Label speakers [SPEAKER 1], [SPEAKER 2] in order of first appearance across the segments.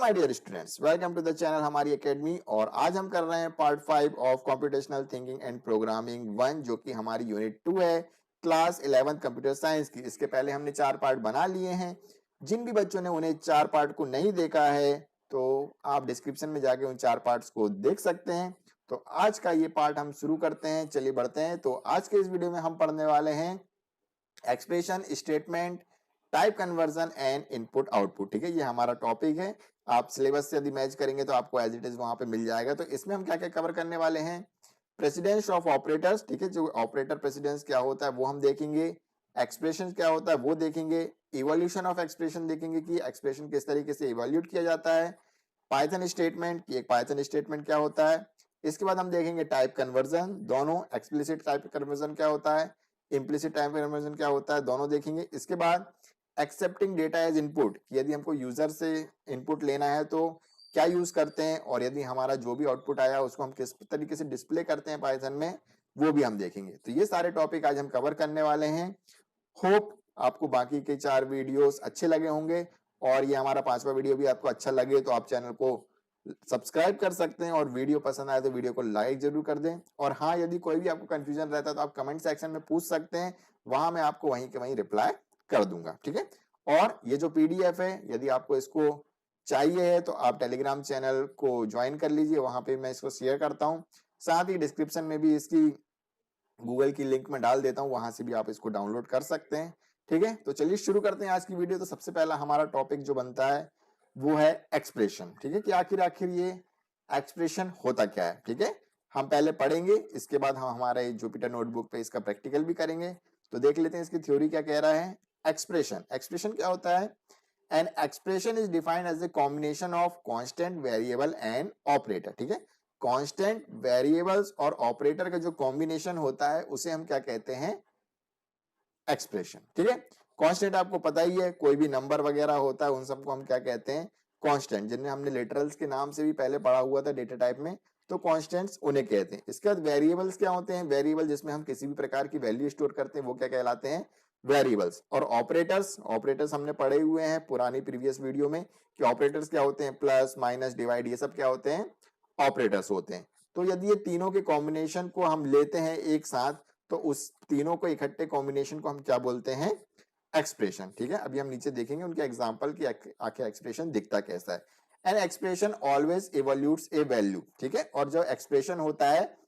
[SPEAKER 1] My dear students, welcome to the channel हमारी academy. और आज हम कर रहे हैं part 5 of computational thinking and programming 1, जो कि हमारी यूनिट 2 है, क्लास 11 कंप्यूटर साइंस की। इसके पहले हमने 4 पार्ट बना लिए हैं। जिन भी बच्चों ने उन्हें 4 पार्ट को नहीं देखा है तो आप डिस्क्रिप्शन में जाके उन 4 पार्ट्स को देख सकते हैं। तो आज का ये पार्ट हम शुरू करते हैं। चलिए बढ़ते हैं। तो आज के इस वीडियो में हम पढ़ने वाले हैं expression, statement, type conversion and input output. ठीक है, ये हमारा टॉपिक है। आप सिलेबस से यदि मैच करेंगे तो आपको एज इट इज वहां पे मिल जाएगा। तो इसमें हम क्या क्या कवर करने वाले हैं? प्रेसिडेंस ऑफ ऑपरेटर्स, ठीक है, जो ऑपरेटर प्रेसिडेंस क्या होता है वो हम देखेंगे। एक्सप्रेशन क्या होता है वो देखेंगे। इवोल्यूशन ऑफ एक्सप्रेशन देखेंगे कि एक्सप्रेशन किस तरीके से इवोल्यूट किया जाता है। पाइथन स्टेटमेंट की एक पाइथन स्टेटमेंट क्या होता है। इसके बाद हम देखेंगे टाइप कन्वर्जन, दोनों। एक्सप्लिसिट टाइप कन्वर्जन क्या होता है, इम्प्लिसिट टाइप कन्वर्जन क्या होता है, दोनों देखेंगे। इसके बाद एक्सेप्टिंग डेटा एज इनपुट, यदि हमको यूजर से इनपुट लेना है तो क्या यूज करते हैं, और यदि हमारा जो भी आउटपुट आया उसको हम किस तरीके से डिस्प्ले करते हैं पाइथन में, वो भी हम देखेंगे। तो ये सारे टॉपिक आज हम कवर करने वाले हैं। होप आपको बाकी के 4 वीडियोस अच्छे लगे होंगे, और ये हमारा 5वां वीडियो भी आपको अच्छा लगे तो आप चैनल को सब्सक्राइब कर सकते हैं, और वीडियो पसंद आए तो वीडियो को लाइक जरूर कर दें। और हाँ, यदि कोई भी आपको कंफ्यूजन रहता है तो आप कमेंट सेक्शन में पूछ सकते हैं, वहां मैं आपको वहीं के वहीं रिप्लाई कर दूंगा। ठीक है, और ये जो पीडीएफ है, यदि आपको इसको चाहिए है तो आप टेलीग्राम चैनल को ज्वाइन कर लीजिए, वहां पे मैं इसको शेयर करता हूँ। साथ ही डिस्क्रिप्शन में भी इसकी गूगल की लिंक में डाल देता हूँ, वहां से भी आप इसको डाउनलोड कर सकते हैं। ठीक है, तो चलिए शुरू करते हैं आज की वीडियो। तो सबसे पहला हमारा टॉपिक जो बनता है वो है एक्सप्रेशन। ठीक है, कि आखिर ये एक्सप्रेशन होता क्या है। ठीक है, हम पहले पढ़ेंगे, इसके बाद हम हमारे जुपिटर नोटबुक पे इसका प्रैक्टिकल भी करेंगे। तो देख लेते हैं इसकी थ्योरी क्या कह रहा है। एक्सप्रेशन क्या होता है? An expression is defined as a combination of constant, variable and operator. ठीक है, कांस्टेंट, वेरिएबल्स और ऑपरेटर का जो कॉम्बिनेशन होता है उसे हम क्या कहते हैं? एक्सप्रेशन। ठीक है, कांस्टेंट आपको पता ही है, कोई भी नंबर वगैरह होता है उन सबको हम क्या कहते हैं? कांस्टेंट, जिन्हें हमने लिटरल्स के नाम से भी पहले पढ़ा हुआ था डेटा टाइप में, तो कांस्टेंट्स उन्हें कहते हैं। इसके बाद वेरिएबल्स क्या होते हैं? वेरिएबल जिसमें हम किसी भी प्रकार की वैल्यू स्टोर करते हैं वो क्या कहलाते हैं? वेरिएबल्स। और ऑपरेटर्स हमने पढ़े हुए हैं पुरानी प्रीवियस वीडियो में कि ऑपरेटर्स क्या होते हैं, प्लस, माइनस, डिवाइड, ये सब क्या होते हैं? ऑपरेटर्स होते हैं। तो यदि ये तीनों के कॉम्बिनेशन को हम लेते हैं एक साथ, तो उस तीनों को इकट्ठे कॉम्बिनेशन को हम क्या बोलते हैं? एक्सप्रेशन। ठीक है, अभी हम नीचे देखेंगे उनके एग्जांपल की आखिर एक्सप्रेशन दिखता कैसा है। An expression always evaluates a value. ठीक है, और जो एक्सप्रेशन होता है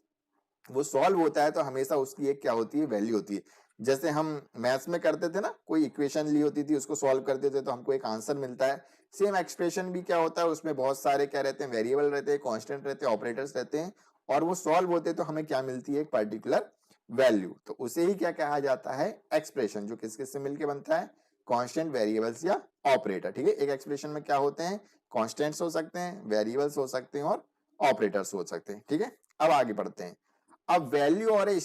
[SPEAKER 1] वो सॉल्व होता है तो हमेशा उसकी एक क्या होती है? वैल्यू होती है। जैसे हम मैथ्स में करते थे ना, कोई इक्वेशन ली होती थी, उसको सॉल्व करते थे तो हमको एक आंसर मिलता है। सेम एक्सप्रेशन भी क्या होता है, उसमें बहुत सारे क्या रहते हैं? वेरिएबल रहते हैं, कांस्टेंट रहते हैं, ऑपरेटर्स रहते हैं, और वो सॉल्व होते हैं तो हमें क्या मिलती है? एक पर्टिकुलर वैल्यू। तो उसे ही क्या कहा जाता है? एक्सप्रेशन, जो किस किस से मिलकर बनता है? कांस्टेंट, वेरिएबल्स या ऑपरेटर। ठीक है, एक एक्सप्रेशन में क्या होते हैं? कांस्टेंट्स हो सकते हैं, वेरिएबल्स हो सकते हैं, और ऑपरेटर्स हो सकते हैं। ठीक है, अब आगे बढ़ते हैं। A value or a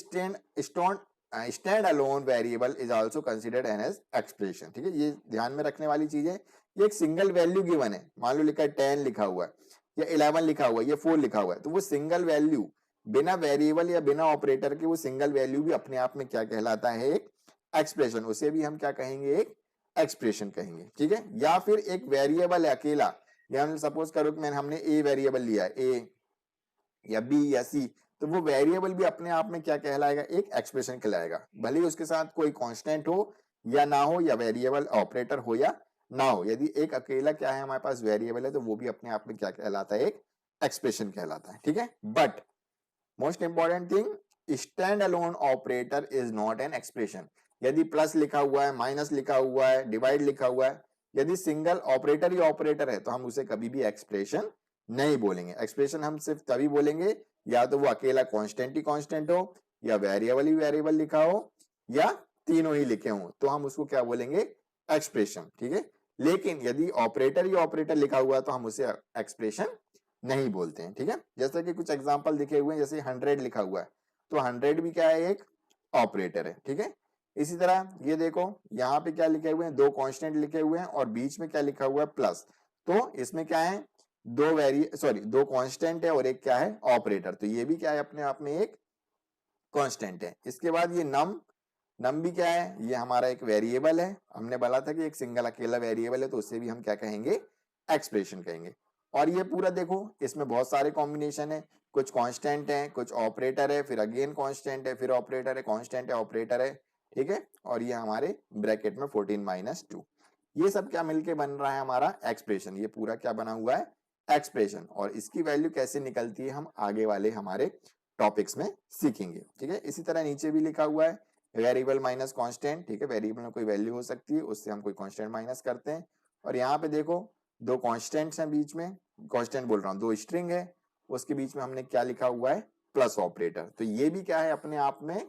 [SPEAKER 1] stand alone variable is also considered as expression। ठीक है, ये ध्यान में रखने वाली चीज है। ये एक सिंगल वैल्यू गिवन है, मान लो लिखा है 10 लिखा हुआ है, या 11 लिखा हुआ है, या 4 लिखा हुआ है, तो वो सिंगल वैल्यू बिना वेरिएबल या बिना ऑपरेटर के वो सिंगल वैल्यू भी अपने आप में क्या कहलाता है? एक एक्सप्रेशन। उसे भी हम क्या कहेंगे? एक एक्सप्रेशन कहेंगे। ठीक है, या फिर एक वेरिएबल है अकेला, या हम सपोज करो कि हमने ए वेरिएबल लिया है, ए या बी या सी, तो वो वेरिएबल भी अपने आप में क्या कहलाएगा? एक एक्सप्रेशन कहलाएगा। भले ही उसके साथ कोई कांस्टेंट हो या ना हो, या वेरिएबल ऑपरेटर हो या ना हो, यदि एक अकेला क्या है हमारे पास वेरिएबल है तो वो भी अपने आप में क्या कहलाता है? एक एक्सप्रेशन कहलाता है। ठीक है, but most important thing, stand alone operator is not an expression. यदि प्लस लिखा हुआ है, माइनस लिखा हुआ है, डिवाइड लिखा हुआ है, यदि सिंगल ऑपरेटर ही ऑपरेटर है तो हम उसे कभी भी एक्सप्रेशन नहीं बोलेंगे। एक्सप्रेशन हम सिर्फ तभी बोलेंगे या तो वो अकेला कांस्टेंट ही कांस्टेंट हो, या वेरिएबल ही वेरिएबल लिखा हो, या तीनों ही लिखे हो, तो हम उसको क्या बोलेंगे? एक्सप्रेशन। ठीक है, लेकिन यदि ऑपरेटर ही ऑपरेटर लिखा हुआ है तो हम उसे एक्सप्रेशन नहीं बोलते हैं। ठीक है, जैसे कि कुछ एग्जांपल दिखे हुए हैं, जैसे 100 लिखा हुआ है, तो 100 भी क्या है? एक ऑपरेटर है। ठीक है, इसी तरह ये देखो यहाँ पे क्या लिखे हुए हैं? 2 कांस्टेंट लिखे हुए हैं, और बीच में क्या लिखा हुआ है? प्लस। तो इसमें क्या है? 2 कांस्टेंट है और एक क्या है? ऑपरेटर। तो ये भी क्या है? अपने आप में एक कांस्टेंट है। इसके बाद ये नम भी क्या है? ये हमारा एक वेरिएबल है। हमने बोला था कि एक सिंगल अकेला वेरिएबल है, तो उससे भी हम क्या कहेंगे? एक्सप्रेशन कहेंगे। और ये पूरा देखो, इसमें बहुत सारे कॉम्बिनेशन है, कुछ कांस्टेंट है, कुछ ऑपरेटर है, फिर अगेन कांस्टेंट है, फिर ऑपरेटर है, कांस्टेंट है, ऑपरेटर है, ठीक है। और ये हमारे ब्रैकेट में 14 - 2, ये सब क्या मिलके बन रहा है हमारा एक्सप्रेशन। ये पूरा क्या बना हुआ है एक्सप्रेशन। और इसकी वैल्यू कैसे निकलती है हम आगे वाले हमारे टॉपिक्स में सीखेंगे, ठीक है। इसी तरह नीचे भी लिखा हुआ है वेरिएबल माइनस कांस्टेंट, ठीक है। वेरिएबल में कोई वैल्यू हो सकती है, उससे हम कोई कांस्टेंट माइनस करते हैं। और यहाँ पे देखो दो कांस्टेंट्स हैं बीच में, कांस्टेंट बोल रहा हूँ, दो स्ट्रिंग है, उसके बीच में हमने क्या लिखा हुआ है प्लस ऑपरेटर। तो ये भी क्या है अपने आप में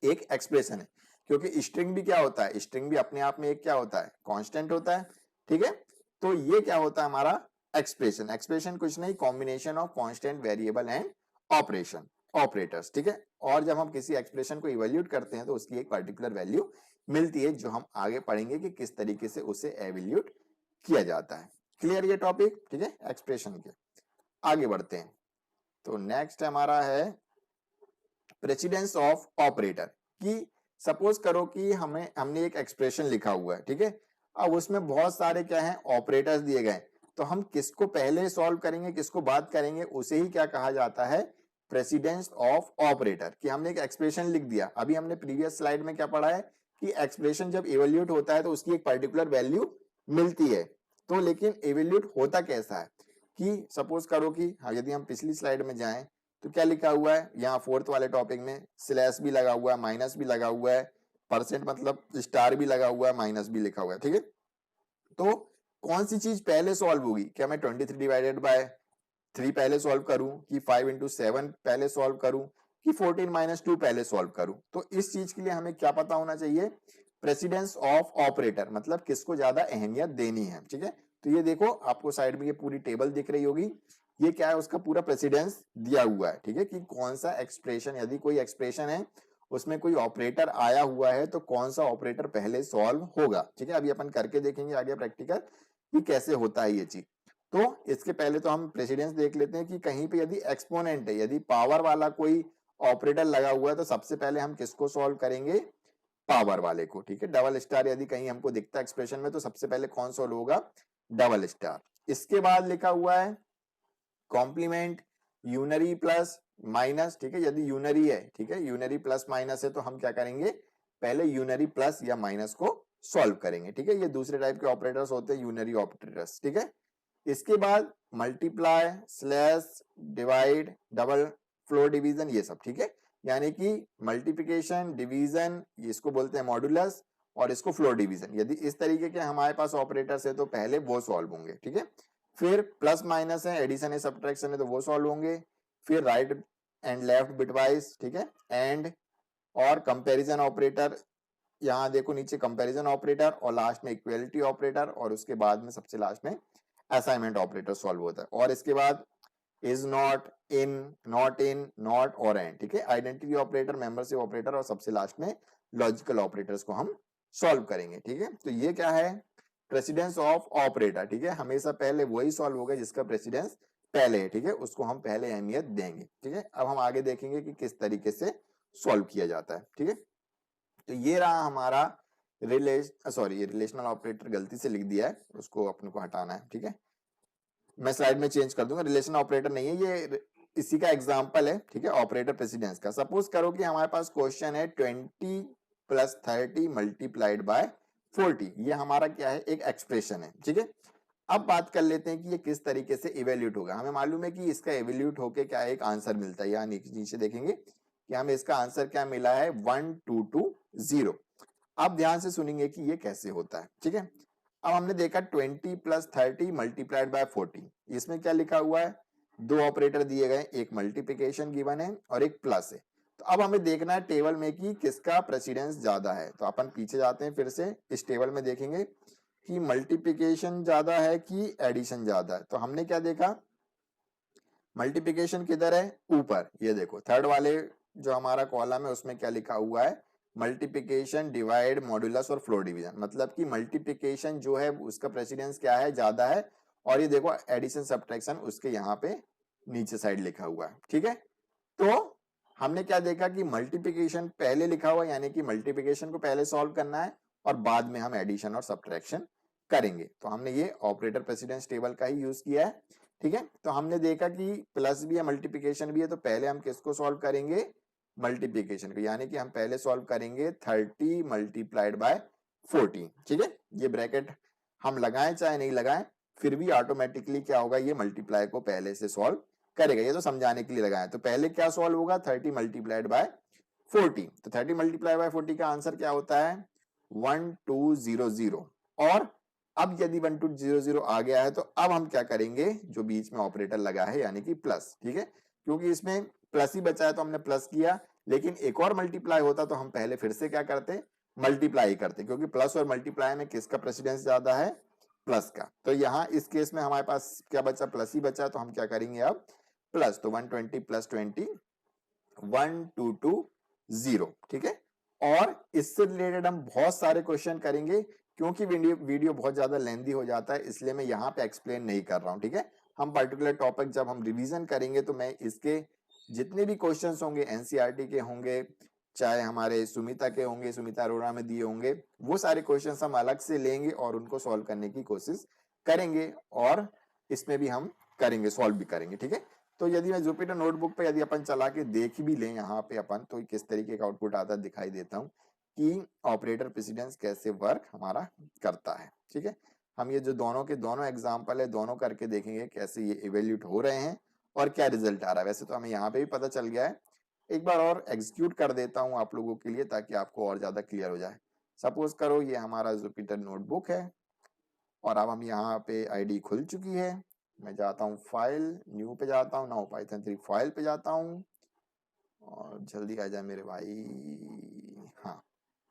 [SPEAKER 1] एक एक्सप्रेशन है, क्योंकि स्ट्रिंग भी क्या होता है, स्ट्रिंग भी अपने आप में एक क्या होता है कांस्टेंट होता है, ठीक है। तो ये क्या होता है हमारा एक्सप्रेशन। एक्सप्रेशन कुछ नहीं, combination of constant, variable and operation, operators, ठीक है। और जब हम किसी एक्सप्रेशन को इवैल्यूएट करते हैं तो उसकी एक पर्टिकुलर वैल्यू मिलती है, जो हम आगे पढ़ेंगे कि किस तरीके से उसे एवैल्यूएट किया जाता है। क्लियर ये टॉपिक, ठीक है, एक्सप्रेशन के। आगे बढ़ते हैं। तो नेक्स्ट हमारा है प्रेसिडेंस ऑफ ऑपरेटर। कि सपोज करो कि हमने एक एक्सप्रेशन लिखा हुआ है, ठीक है। अब उसमें बहुत सारे क्या है ऑपरेटर्स दिए गए, तो हम किसको पहले सॉल्व करेंगे किसको बाद करेंगे, उसे ही क्या कहा जाता है प्रेसिडेंस ऑफ ऑपरेटर। कि हमने एक एक्सप्रेशन लिख दिया, अभी हमने प्रीवियस स्लाइड में क्या पढ़ा है कि एक्सप्रेशन जब इवैल्यूएट होता है तो उसकी एक पर्टिकुलर वैल्यू मिलती है। तो लेकिन इवैल्यूएट होता कैसा है कि सपोज करो कि यदि हम पिछली स्लाइड में जाएं तो क्या लिखा हुआ है यहाँ फोर्थ वाले टॉपिक में, स्लैश भी लगा हुआ है, माइनस भी लगा हुआ है, परसेंट मतलब स्टार भी लगा हुआ है, माइनस भी लिखा हुआ है, ठीक है। तो कौन सी चीज पहले सॉल्व होगी, क्या मैं 23 डिवाइडेड बाय 3 पहले सॉल्व करूं कि 5 into 7 पहले सॉल्व करूं कि 14 - 2 पहले सॉल्व करूं। तो इस चीज के लिए हमें क्या पता होना चाहिए प्रेसिडेंस ऑफ ऑपरेटर, मतलब किसको ज्यादा अहमियत देनी है, ठीक है। तो ये देखो आपको साइड में ये पूरी टेबल दिख रही होगी, ये क्या है उसका पूरा प्रेसिडेंस दिया हुआ है, ठीक है। कि कौन सा एक्सप्रेशन, यदि कोई एक्सप्रेशन है उसमें कोई ऑपरेटर आया हुआ है तो कौन सा ऑपरेटर पहले सॉल्व होगा, ठीक है। अभी अपन करके देखेंगे आगे प्रैक्टिकल कि कैसे होता है ये चीज। तो इसके पहले तो हम प्रेसिडेंस देख लेते हैं कि कहीं पे यदि एक्सपोनेंट है, यदि पावर वाला कोई ऑपरेटर लगा हुआ है तो सबसे पहले हम किसको सॉल्व करेंगे पावर वाले को, ठीक है। डबल स्टार यदि कहीं हमको दिखता है एक्सप्रेशन में तो सबसे पहले कौन सॉल्व होगा डबल स्टार। इसके बाद लिखा हुआ है कॉम्प्लीमेंट यूनरी प्लस माइनस, ठीक है। यदि यूनरी है, ठीक है, यूनरी प्लस माइनस है तो हम क्या करेंगे पहले यूनरी प्लस या माइनस को सॉल्व करेंगे, ठीक है। ये दूसरे टाइप के ऑपरेटर्स होते हैं यूनरी ऑपरेटर्स, ठीक है। इसके बाद multiply, slash, divide, double floor division, ये सब, ठीक है। यानी कि मल्टीप्लिकेशन, डिवीजन, इसको बोलते हैं मॉड्यूलस, और इसको फ्लोर डिवीजन। यदि इस तरीके के हमारे पास ऑपरेटर्स है तो पहले वो सॉल्व होंगे, ठीक है। फिर प्लस माइनस है, एडिशन है, सब्ट्रैक्शन है तो वो सॉल्व होंगे। फिर राइट एंड लेफ्ट बिटवाइज, ठीक है, एंड और कंपैरिजन ऑपरेटर, यहाँ देखो नीचे कंपैरिजन ऑपरेटर, और लास्ट में इक्वलिटी ऑपरेटर, और उसके बाद में सबसे लास्ट में असाइनमेंट ऑपरेटर सॉल्व होता है। और इसके बाद is not, in, not in, not और एंड, ठीक है। आइडेंटिटी ऑपरेटर, मेंबरशिप ऑपरेटर, और सबसे लास्ट में लॉजिकल ऑपरेटर्स को हम सॉल्व करेंगे, ठीक है। तो ये क्या है प्रेसिडेंस ऑफ ऑपरेटर, ठीक है। हमेशा पहले वही सॉल्व होगा जिसका प्रेसिडेंस पहले है, ठीक है, उसको हम पहले अहमियत देंगे, ठीक है। अब हम आगे देखेंगे कि किस तरीके से सॉल्व किया जाता है, ठीक है। तो ये रहा हमारा रिलेशनल ऑपरेटर गलती से लिख दिया है, उसको अपने को हटाना है, ठीक है। मैं स्लाइड में चेंज कर दूंगा, रिलेशन ऑपरेटर नहीं है ये, इसी का एग्जांपल है, ठीक है, ऑपरेटर प्रेसिडेंस का। सपोज करो कि हमारे पास क्वेश्चन है 20 + 30 मल्टीप्लाइड बाय 40, ये हमारा क्या है एक एक्सप्रेशन है, ठीक है। अब बात कर लेते हैं कि ये किस तरीके से इवेल्यूट होगा। हमें मालूम है कि इसका इवेल्यूट होके क्या एक आंसर मिलता है, यहाँ नीचे देखेंगे कि हमें इसका आंसर क्या मिला है 1220। अब ध्यान से सुनेंगे कि ये कैसे होता है, ठीक है। अब हमने देखा 20 + 30 मल्टीप्लाइड बाय 40, इसमें क्या लिखा हुआ है दो ऑपरेटर दिए गए, एक मल्टीप्लिकेशन गिवन है और एक प्लस है। तो अब हमें देखना है टेबल में कि किसका प्रेसिडेंस ज्यादा है। तो अपन पीछे जाते हैं, फिर से इस टेबल में देखेंगे कि मल्टीप्लिकेशन ज्यादा है कि एडिशन ज्यादा है। तो हमने क्या देखा मल्टीप्लिकेशन किधर है ऊपर, ये देखो थर्ड वाले जो हमारा कॉलम है उसमें क्या लिखा हुआ है मल्टीप्लिकेशन, डिवाइड, मॉड्यूलस और फ्लोर डिवीजन। मतलब कि मल्टीप्लिकेशन जो है उसका प्रेसिडेंस क्या है ज्यादा है, और ये देखो एडिशन सब्ट्रैक्शन उसके यहाँ पे नीचे साइड लिखा हुआ है, ठीक है। तो हमने क्या देखा कि मल्टीप्लिकेशन पहले लिखा हुआ, यानी कि मल्टीप्लिकेशन को पहले सॉल्व करना है और बाद में हम एडिशन और सब्ट्रैक्शन करेंगे। तो हमने ये ऑपरेटर प्रेसिडेंस टेबल का ही यूज किया है, ठीक है। तो हमने देखा कि प्लस भी है मल्टीप्लिकेशन भी है, तो पहले हम किसको सॉल्व करेंगे, मल्टीप्लिकेशन को, यानी कि हम पहले सॉल्व करेंगे 30 मल्टीप्लाइड बाय 14, ठीक है। ये ब्रैकेट हम लगाएं चाहे नहीं लगाएं, फिर भी ऑटोमेटिकली क्या होगा, ये मल्टीप्लाई को पहले से सॉल्व करेगा। ये तो समझाने के लिए लगाया, तो पहले क्या सॉल्व होगा, 30 मल्टीप्लाइड बाय 40। तो 30 मल्टीप्लाई बाय 40 का आंसर क्या होता है, 1200। और अब यदि 1200 आ गया है, तो अब हम क्या करेंगे, जो बीच में ऑपरेटर लगा है यानी कि प्लस, ठीक है। क्योंकि इसमें प्लस ही बचा है तो हमने प्लस किया, लेकिन एक और मल्टीप्लाई होता तो हम पहले फिर से क्या करते, मल्टीप्लाई करते, क्योंकि प्लस और मल्टीप्लाई में किसका प्रेसिडेंस ज्यादा है, प्लस का। तो यहाँ इस केस में हमारे पास क्या बचा, प्लस ही बचा, तो हम क्या करेंगे अब प्लस, तो 120 प्लस 20 1220, ठीक है। और इससे रिलेटेड हम बहुत सारे क्वेश्चन करेंगे, क्योंकि वीडियो बहुत ज्यादा लेंदी हो जाता है, इसलिए मैं यहाँ पे एक्सप्लेन नहीं कर रहा हूँ, ठीक है। हम पर्टिकुलर टॉपिक जब हम रिवीजन करेंगे तो मैं इसके जितने भी क्वेश्चंस होंगे एनसीईआरटी के होंगे, चाहे हमारे सुमिता के होंगे, सुमिता अरोड़ा में दिए होंगे, वो सारे क्वेश्चंस हम अलग से लेंगे और उनको सॉल्व करने की कोशिश करेंगे, और इसमें भी हम करेंगे, सॉल्व भी करेंगे, ठीक है। तो यदि मैं जुपिटर नोटबुक पे यदि अपन चला के देख भी लें यहाँ पे अपन, तो किस तरीके का आउटपुट आता दिखाई देता हूँ कि ऑपरेटर प्रेसिडेंस कैसे वर्क हमारा करता है, ठीक है। हम ये जो दोनों के दोनों एग्जाम्पल है, दोनों करके देखेंगे कैसे ये इवेल्यूट हो रहे हैं और क्या रिजल्ट आ रहा है। वैसे तो हमें यहाँ पे भी पता चल गया है, एक बार और एग्जीक्यूट कर देता हूँ आप लोगों के लिए, ताकि आपको और ज्यादा क्लियर हो जाए। सपोज करो ये हमारा जुपिटर नोटबुक है, और अब हम यहाँ पे आईडी खुल चुकी है। मैं जाता हूँ फाइल, न्यू पे जाता हूँ, नाउ पाइथन 3 फाइल पे जाता हूँ, और जल्दी आ जाए मेरे भाई, हाँ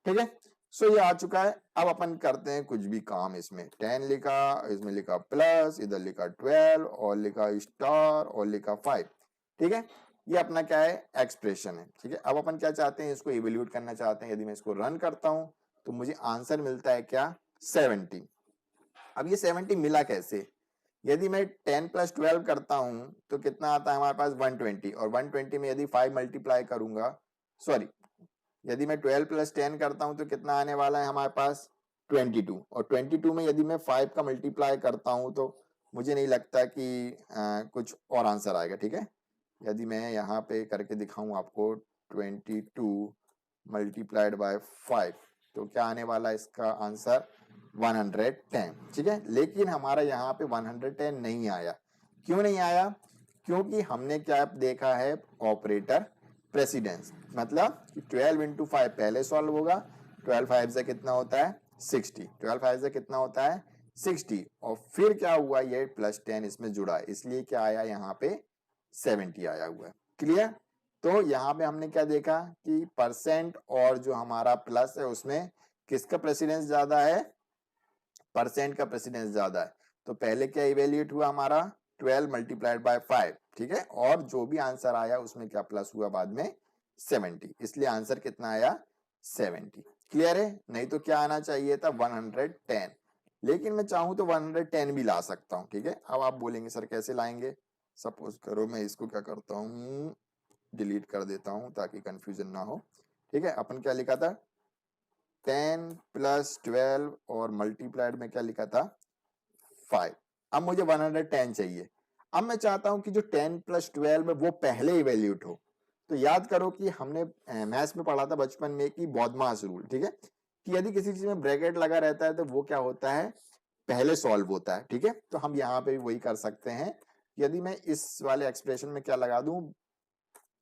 [SPEAKER 1] ठीक है। सो ये आ चुका है। अब अपन करते हैं कुछ भी काम, इसमें 10 लिखा, इसमें लिखा प्लस, इधर लिखा 12, और लिखा स्टार, और लिखा 5, ठीक है। ये अपना क्या है, एक्सप्रेशन है, ठीक है। अब अपन क्या चाहते हैं, इसको इवेल्यूट करना चाहते हैं। यदि मैं इसको रन करता हूं तो मुझे आंसर मिलता है क्या, 70। अब ये 70 मिला कैसे, यदि मैं 10 प्लस 12 करता हूं तो कितना आता है हमारे पास, 120, और 120 में यदि 5 मल्टीप्लाई करूंगा, सॉरी, यदि मैं 12 प्लस 10 करता हूं तो कितना आने वाला है हमारे पास, 22, और 22 में यदि मैं 5 का मल्टीप्लाई करता हूं तो मुझे नहीं लगता कि कुछ और आंसर आएगा, ठीक है। यदि मैं यहाँ पे करके दिखाऊं आपको, 22 मल्टीप्लाइड बाय 5, तो क्या आने वाला है इसका आंसर, 110, ठीक है। लेकिन हमारा यहाँ पे 110 नहीं आया। क्यों नहीं आया, क्योंकि हमने क्या देखा है, ऑपरेटर प्रेसिडेंस, मतलब कि 12 इंटू 5 पहले सॉल्व होगा, 12 5 से कितना होता है 60, 12 5 से कितना होता है 60, और फिर क्या हुआ, ये प्लस 10 इसमें जुड़ा है, इसलिए क्या आया यहाँ पे 70 आया हुआ है, क्लियर। तो यहाँ पे हमने क्या देखा कि परसेंट और जो हमारा प्लस है उसमें किसका प्रेसिडेंस ज्यादा है, परसेंट का प्रेसिडेंस ज्यादा है। तो पहले क्या इवेल्यूएट हुआ हमारा, 12 मल्टीप्लाइड बाय 5, ठीक है, और जो भी आंसर आया उसमें क्या प्लस हुआ बाद में 70, इसलिए आंसर कितना आया 70, क्लियर है। नहीं तो क्या आना चाहिए था 110, लेकिन मैं चाहूं तो 110 भी ला सकता हूं, ठीक है। अब आप बोलेंगे सर कैसे लाएंगे, सपोज करो मैं इसको क्या करता हूँ, डिलीट कर देता हूं ताकि कंफ्यूजन ना हो, ठीक है। अपन क्या लिखा था, 10 प्लस 12 और मल्टीप्लाइड में क्या लिखा था 5। अब मुझे 110 चाहिए। अब मैं चाहता हूं कि जो 10 प्लस 12 है वो पहले इवेल्यूट हो। तो याद करो कि हमने मैथ्स में पढ़ा था बचपन में कि बॉडमास रूल, ठीक है, कि यदि किसी चीज में ब्रैकेट लगा रहता है तो वो क्या होता है, पहले सॉल्व होता है, ठीक है। तो हम यहाँ पे भी वही कर सकते हैं। यदि मैं इस वाले एक्सप्रेशन में क्या लगा दूं,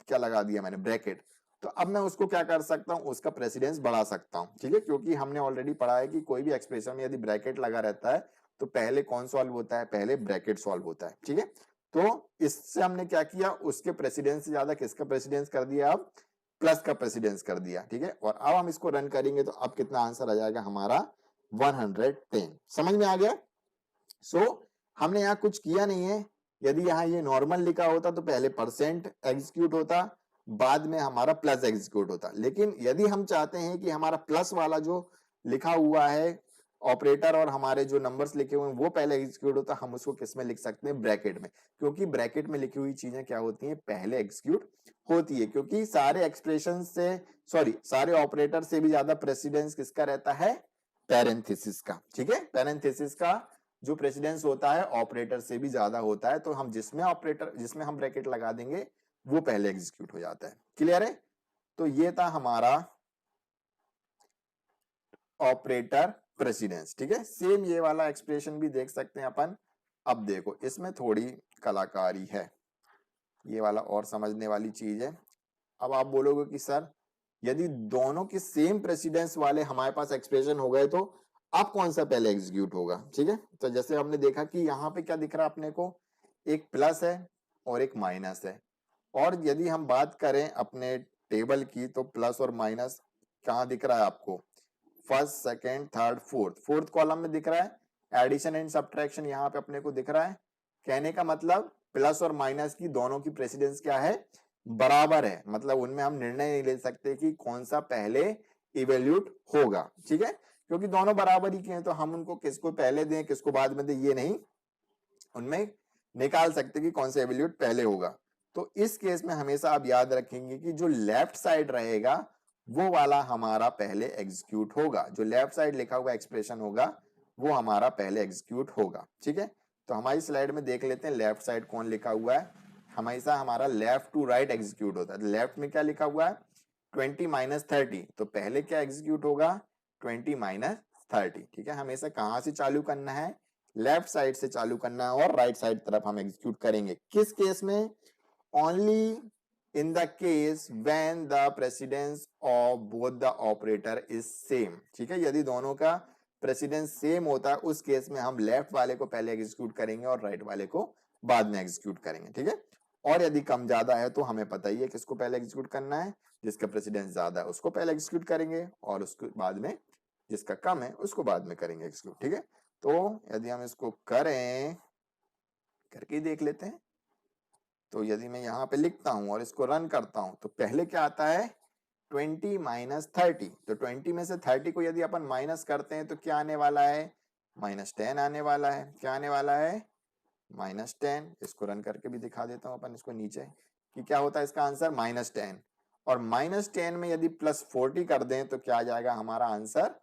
[SPEAKER 1] क्या लगा दिया मैंने, ब्रैकेट, तो अब मैं उसको क्या कर सकता हूं, उसका प्रेसिडेंस बढ़ा सकता हूं, ठीक है। क्योंकि हमने ऑलरेडी पढ़ा है कि कोई भी एक्सप्रेशन में यदि ब्रैकेट लगा रहता है तो पहले कौन सॉल्व होता है, पहले ब्रैकेट सॉल्व होता है, ठीक है। तो इससे हमने क्या किया, उसके प्रेसिडेंस से ज्यादा किसका प्रेसिडेंस कर दिया, अब प्लस का प्रेसिडेंस कर दिया, ठीक है। और अब हम इसको रन करेंगे तो अब कितना आंसर आ जाएगा हमारा 110, समझ में आ गया। सो हमने यहाँ कुछ किया नहीं है। यदि यहाँ ये नॉर्मल लिखा होता तो पहले परसेंट एग्जीक्यूट होता, बाद में हमारा प्लस एग्जीक्यूट होता। लेकिन यदि हम चाहते हैं कि हमारा प्लस वाला जो लिखा हुआ है ऑपरेटर और हमारे जो नंबर्स लिखे हुए हैं वो पहले एग्जीक्यूट होता, हम उसको किस में लिख सकते हैं, ब्रैकेट में। क्योंकि ब्रैकेट में लिखी हुई चीजें क्या होती हैं, पहले एग्जीक्यूट होती है। क्योंकि सारे एक्सप्रेशन से, सॉरी, सारे ऑपरेटर से भी ज्यादा प्रेसिडेंस किसका रहता है, पैरेंथेसिस का, ठीक है। पैरेंथेसिस का जो प्रेसिडेंस होता है ऑपरेटर से भी ज्यादा होता है, तो हम जिसमें हम ब्रैकेट लगा देंगे वो पहले एग्जीक्यूट हो जाता है। क्लियर है? तो ये था हमारा ऑपरेटर प्रेसिडेंस, ठीक है। सेम ये वाला एक्सप्रेशन भी देख सकते हैं अपन। अब देखो इसमें थोड़ी कलाकारी है, ये वाला और समझने वाली चीज है। अब आप बोलोगे कि सर यदि दोनों के सेम प्रेसिडेंस वाले हमारे पास एक्सप्रेशन हो गए तो अब कौन सा पहले एग्जीक्यूट होगा, ठीक है। तो जैसे हमने देखा कि यहाँ पे क्या दिख रहा है अपने को, एक प्लस है और एक माइनस है। और यदि हम बात करें अपने टेबल की तो प्लस और माइनस कहाँ दिख रहा है आपको, first second third fourth column में दिख रहा है। एडिशन एंड सब्ट्रैक्शन यहाँ पे अपने को दिख रहा है। कहने का मतलब प्लस और माइनस की दोनों की प्रेसिडेंस क्या है, बराबर है। मतलब उनमें हम निर्णय नहीं ले सकते कि कौन सा पहले इवेल्यूट होगा, ठीक है। क्योंकि दोनों बराबर ही के हैं तो हम उनको किसको पहले दें किसको बाद में दें ये नहीं उनमें निकाल सकते कि कौन सा इवेल्यूट पहले होगा। तो इस केस में हमेशा आप याद रखेंगे कि जो लेफ्ट साइड रहेगा वो वाला हमारा पहले एग्जीक्यूट होगा। जो लेफ्ट साइड लिखा हुआ एक्सप्रेशन होगा वो हमारा पहले एग्जीक्यूट होगा, ठीक है। तो हमारी स्लाइड में देख लेते हैं लेफ्ट साइड कौन लिखा हुआ है। हमेशा हमारा लेफ्ट टू राइट एग्जीक्यूट होता है। लेफ्ट में क्या लिखा हुआ है 20 माइनस 30, तो पहले क्या एग्जीक्यूट होगा 20 माइनस 30, ठीक है। हमेशा कहां से चालू करना है, लेफ्ट साइड से चालू करना है और राइट साइड तरफ हम एग्जीक्यूट करेंगे। किस केस में, only in the case when the precedence of both the operator is same, ठीक है। यदि दोनों का प्रेसिडेंस सेम होता है उस केस में हम लेफ्ट वाले को पहले एग्जीक्यूट करेंगे और राइट वाले को बाद में एग्जीक्यूट करेंगे, ठीक है। और यदि कम ज्यादा है तो हमें पता ही है किसको पहले एग्जीक्यूट करना है, जिसका प्रेसिडेंस ज्यादा है उसको पहले एग्जीक्यूट करेंगे और उसके बाद में जिसका कम है उसको बाद में करेंगे एग्जीक्यूट, ठीक है। तो यदि हम इसको करें करके देख लेते हैं। तो यदि मैं यहाँ पे लिखता हूं और इसको रन करता हूं तो पहले क्या आता है 20 माइनस 30। तो 20 में से 30 को यदि अपन माइनस करते हैं तो क्या आने वाला है, -10 आने वाला है। क्या आने वाला है -10। इसको रन करके भी दिखा देता हूं अपन इसको नीचे कि क्या होता है इसका आंसर -10। और -10 में यदि +40 कर दें तो क्या आ जाएगा हमारा आंसर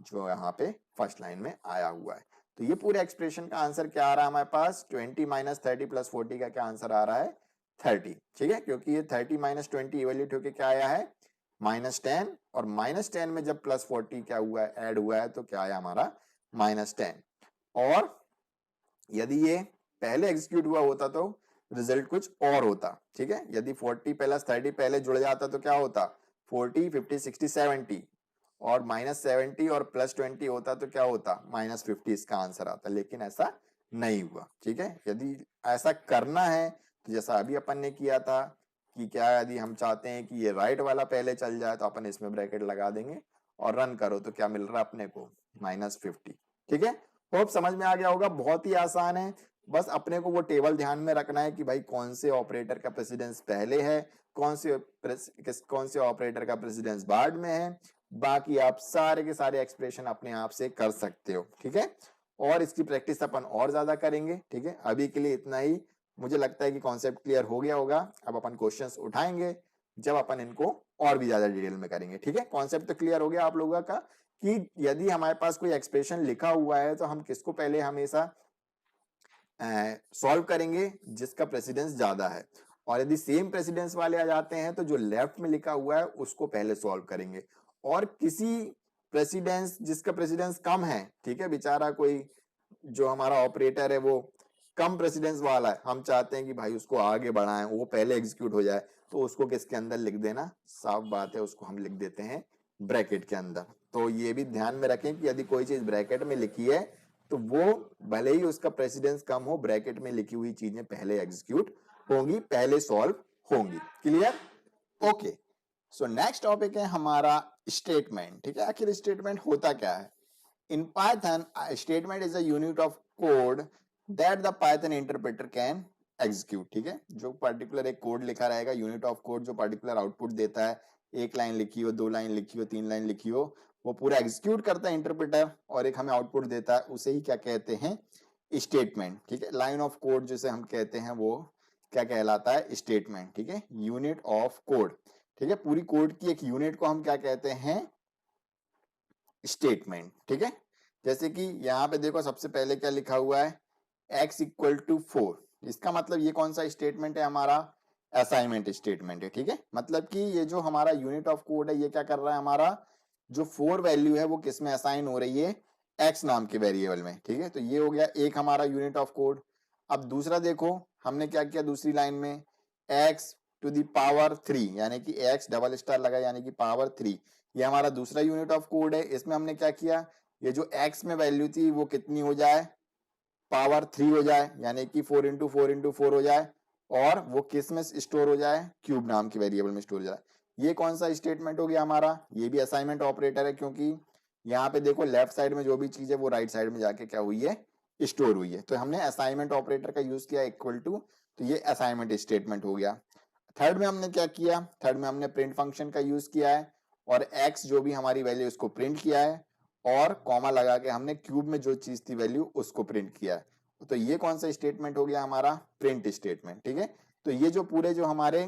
[SPEAKER 1] जो यहाँ पे फर्स्ट लाइन में आया हुआ है। तो ये पूरे एक्सप्रेशन का आंसर क्या आ रहा है हमारे पास 20 माइनस 30 प्लस 40 का क्या आंसर आ रहा है 30, ठीक है। क्योंकि ये 30 माइनस 20 इवेल्यूट होके क्या आया है -10 और -10 में जब +40 क्या हुआ है ऐड हुआ है तो क्या आया हमारा -10। और यदि ये पहले एग्जीक्यूट हुआ होता तो रिजल्ट कुछ और होता, ठीक है। यदि 40 प्लस 30 पहले जुड़ जाता तो क्या होता 40 50 60 70 और -70 और +20 होता तो क्या होता -50 इसका आंसर आता। लेकिन ऐसा नहीं हुआ, ठीक है। यदि ऐसा करना है तो जैसा अभी अपन ने किया था कि क्या यदि हम चाहते हैं कि ये राइट वाला पहले चल जाए तो अपन इसमें ब्रैकेट लगा देंगे और रन करो तो क्या मिल रहा है अपने को -50, ठीक है। होप समझ में आ गया होगा, बहुत ही आसान है। बस अपने को वो टेबल ध्यान में रखना है कि भाई कौन से ऑपरेटर का प्रेसिडेंस पहले है, कौन से ऑपरेटर का प्रेसिडेंस बाद में है। बाकी आप सारे के सारे एक्सप्रेशन अपने आप से कर सकते हो, ठीक है। और इसकी प्रैक्टिस अपन और ज्यादा करेंगे, ठीक है। अभी के लिए इतना ही। मुझे लगता है कि कॉन्सेप्ट क्लियर हो गया होगा। अब अपन क्वेश्चंस उठाएंगे जब अपन इनको और भी ज्यादा डिटेल में करेंगे, ठीक है। कॉन्सेप्ट तो क्लियर हो गया आप लोगों का कि यदि हमारे पास कोई एक्सप्रेशन लिखा हुआ है तो हम किसको पहले हमेशा सॉल्व करेंगे जिसका प्रेसिडेंस ज्यादा है। और यदि सेम प्रेसिडेंस वाले आ जाते हैं तो जो लेफ्ट में लिखा हुआ है उसको पहले सॉल्व करेंगे। और किसी प्रेसिडेंस जिसका प्रेसिडेंस कम है, ठीक है, बेचारा कोई जो हमारा ऑपरेटर है वो कम प्रेसिडेंस वाला है, हम चाहते हैं कि भाई उसको आगे बढ़ाएं वो पहले एग्जीक्यूट हो जाए, तो उसको किसके अंदर लिख देना, साफ बात है उसको हम लिख देते हैं ब्रैकेट के अंदर। तो ये भी ध्यान में रखें कि यदि कोई चीज ब्रैकेट में लिखी है तो वो भले ही उसका प्रेसिडेंस कम हो ब्रैकेट में लिखी हुई चीजें पहले एग्जीक्यूट होंगी, पहले सॉल्व होंगी। Clear? Okay. So next topic है हमारा स्टेटमेंट, ठीक है। आखिर स्टेटमेंट होता क्या है? In Python statement is a unit of code that the Python interpreter can execute, ठीक है। जो पर्टिकुलर एक कोड लिखा रहेगा, यूनिट ऑफ कोड जो पर्टिकुलर आउटपुट देता है, एक लाइन लिखी हो, 2 लाइन लिखी हो, 3 लाइन लिखी हो, वो पूरा एग्जीक्यूट करता है इंटरप्रेटर और एक हमें आउटपुट देता है, उसे ही क्या कहते हैं स्टेटमेंट, ठीक है। लाइन ऑफ कोड जिसे हम कहते हैं वो क्या कहलाता है स्टेटमेंट, ठीक है। यूनिट ऑफ कोड, ठीक है। पूरी कोड की एक यूनिट को हम क्या कहते हैं स्टेटमेंट, ठीक है। जैसे कि यहाँ पे देखो सबसे पहले क्या लिखा हुआ है, x इक्वल टू 4, इसका मतलब ये कौन सा स्टेटमेंट है हमारा, असाइनमेंट स्टेटमेंट है, ठीक है। मतलब कि ये जो हमारा यूनिट ऑफ कोड है ये क्या कर रहा है, हमारा जो 4 वैल्यू है वो किस में असाइन हो रही है, x नाम के वेरिएबल में, ठीक है। तो ये हो गया एक हमारा यूनिट ऑफ कोड। अब दूसरा देखो हमने क्या किया दूसरी लाइन में, x टू दी पावर 3, यानी कि x डबल स्टार लगा यानी कि पावर 3, ये हमारा दूसरा यूनिट ऑफ कोड है। इसमें हमने क्या किया, ये जो x में वैल्यू थी वो कितनी हो जाए, पावर 3 हो जाए, यानी कि 4 इंटू 4 इंटू 4 हो जाए, और वो किस में स्टोर हो जाए, क्यूब नाम की वेरिएबल में स्टोर हो जाए। ये कौन सा स्टेटमेंट हो गया हमारा, ये भी असाइनमेंट ऑपरेटर है, क्योंकि यहाँ पे देखो लेफ्ट साइड में जो भी चीज है वो राइट साइड में जाके क्या हुई है, स्टोर हुई है। तो हमने असाइनमेंट ऑपरेटर का यूज किया इक्वल टू, तो ये असाइनमेंट स्टेटमेंट हो गया। थर्ड में हमने क्या किया, थर्ड में हमने प्रिंट फंक्शन का यूज किया है, और x जो भी हमारी वैल्यू उसको प्रिंट किया है, और कॉमा लगा के हमने क्यूब में जो चीज थी वैल्यू उसको प्रिंट किया है। तो ये कौन सा स्टेटमेंट हो गया हमारा, प्रिंट स्टेटमेंट, ठीक है। तो ये जो पूरे जो हमारे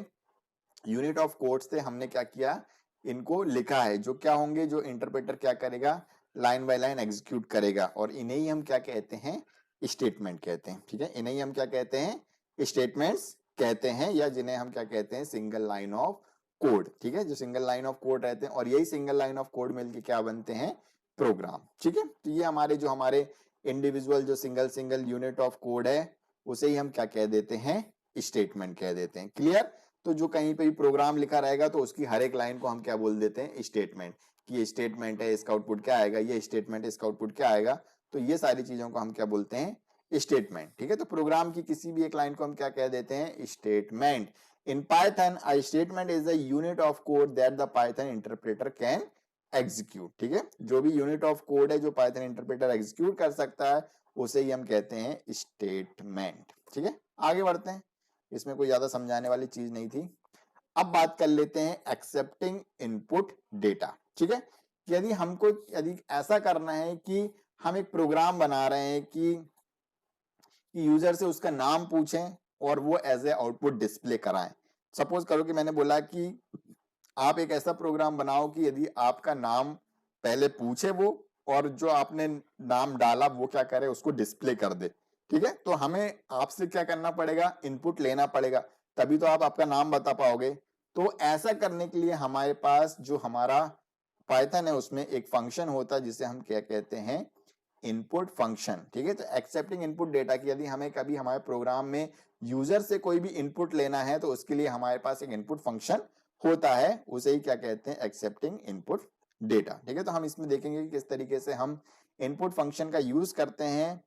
[SPEAKER 1] यूनिट ऑफ कोड्स थे हमने क्या किया, इनको लिखा है, जो क्या होंगे, जो इंटरप्रेटर क्या करेगा, लाइन बाय लाइन एग्जीक्यूट करेगा, और इन्हें ही हम क्या कहते हैं, स्टेटमेंट कहते हैं, ठीक है। इन्हें ही हम क्या कहते हैं, स्टेटमेंट्स कहते हैं, या जिन्हें हम क्या कहते हैं, सिंगल लाइन ऑफ कोड, ठीक है। जो सिंगल लाइन ऑफ कोड रहते हैं, और यही सिंगल लाइन ऑफ कोड मिलके क्या बनते हैं, प्रोग्राम, ठीक है। तो ये हमारे जो हमारे इंडिविजुअल जो single single unit of code है उसे ही हम क्या कह देते हैं, स्टेटमेंट कह देते हैं। क्लियर। तो जो कहीं पे भी प्रोग्राम लिखा रहेगा तो उसकी हर एक लाइन को हम क्या बोल देते हैं, स्टेटमेंट, कि ये स्टेटमेंट है इसका आउटपुट क्या आएगा, ये स्टेटमेंट है इसका आउटपुट क्या आएगा। तो ये सारी चीजों को हम क्या बोलते हैं, स्टेटमेंट, ठीक है। तो प्रोग्राम की किसी भी एक लाइन को हम क्या कह देते हैं, statement. In Python a statement is a unit of code that the Python interpreter can execute, ठीक है। जो भी यूनिट ऑफ कोड है जो पाइथन इंटरप्रेटर एग्जीक्यूट कर सकता है उसे ही हम कहते हैं स्टेटमेंट, ठीक है। आगे बढ़ते हैं, इसमें कोई ज्यादा समझाने वाली चीज नहीं थी। अब बात कर लेते हैं एक्सेप्टिंग इनपुट डेटा, ठीक है। यदि हमको यदि ऐसा करना है कि हम एक प्रोग्राम बना रहे हैं कि यूजर से उसका नाम पूछें और वो एज ए आउटपुट डिस्प्ले कराएं। सपोज करो कि मैंने बोला कि आप एक ऐसा प्रोग्राम बनाओ कि यदि आपका नाम पहले पूछे वो, और जो आपने नाम डाला वो क्या करे, उसको डिस्प्ले कर दे, ठीक है। तो हमें आपसे क्या करना पड़ेगा, इनपुट लेना पड़ेगा, तभी तो आप आपका नाम बता पाओगे। तो ऐसा करने के लिए हमारे पास जो हमारा पाइथन है उसमें एक फंक्शन होता है जिसे हम क्या कहते हैं, इनपुट फंक्शन, ठीक है। तो एक्सेप्टिंग इनपुट डेटा की यदि हमें कभी हमारे प्रोग्राम में यूजर से कोई भी इनपुट लेना है तो उसके लिए हमारे पास एक इनपुट फंक्शन होता है, उसे ही क्या कहते हैं, एक्सेप्टिंग इनपुट डेटा, ठीक है। तो हम इसमें देखेंगे कि किस तरीके से हम इनपुट फंक्शन का यूज करते हैं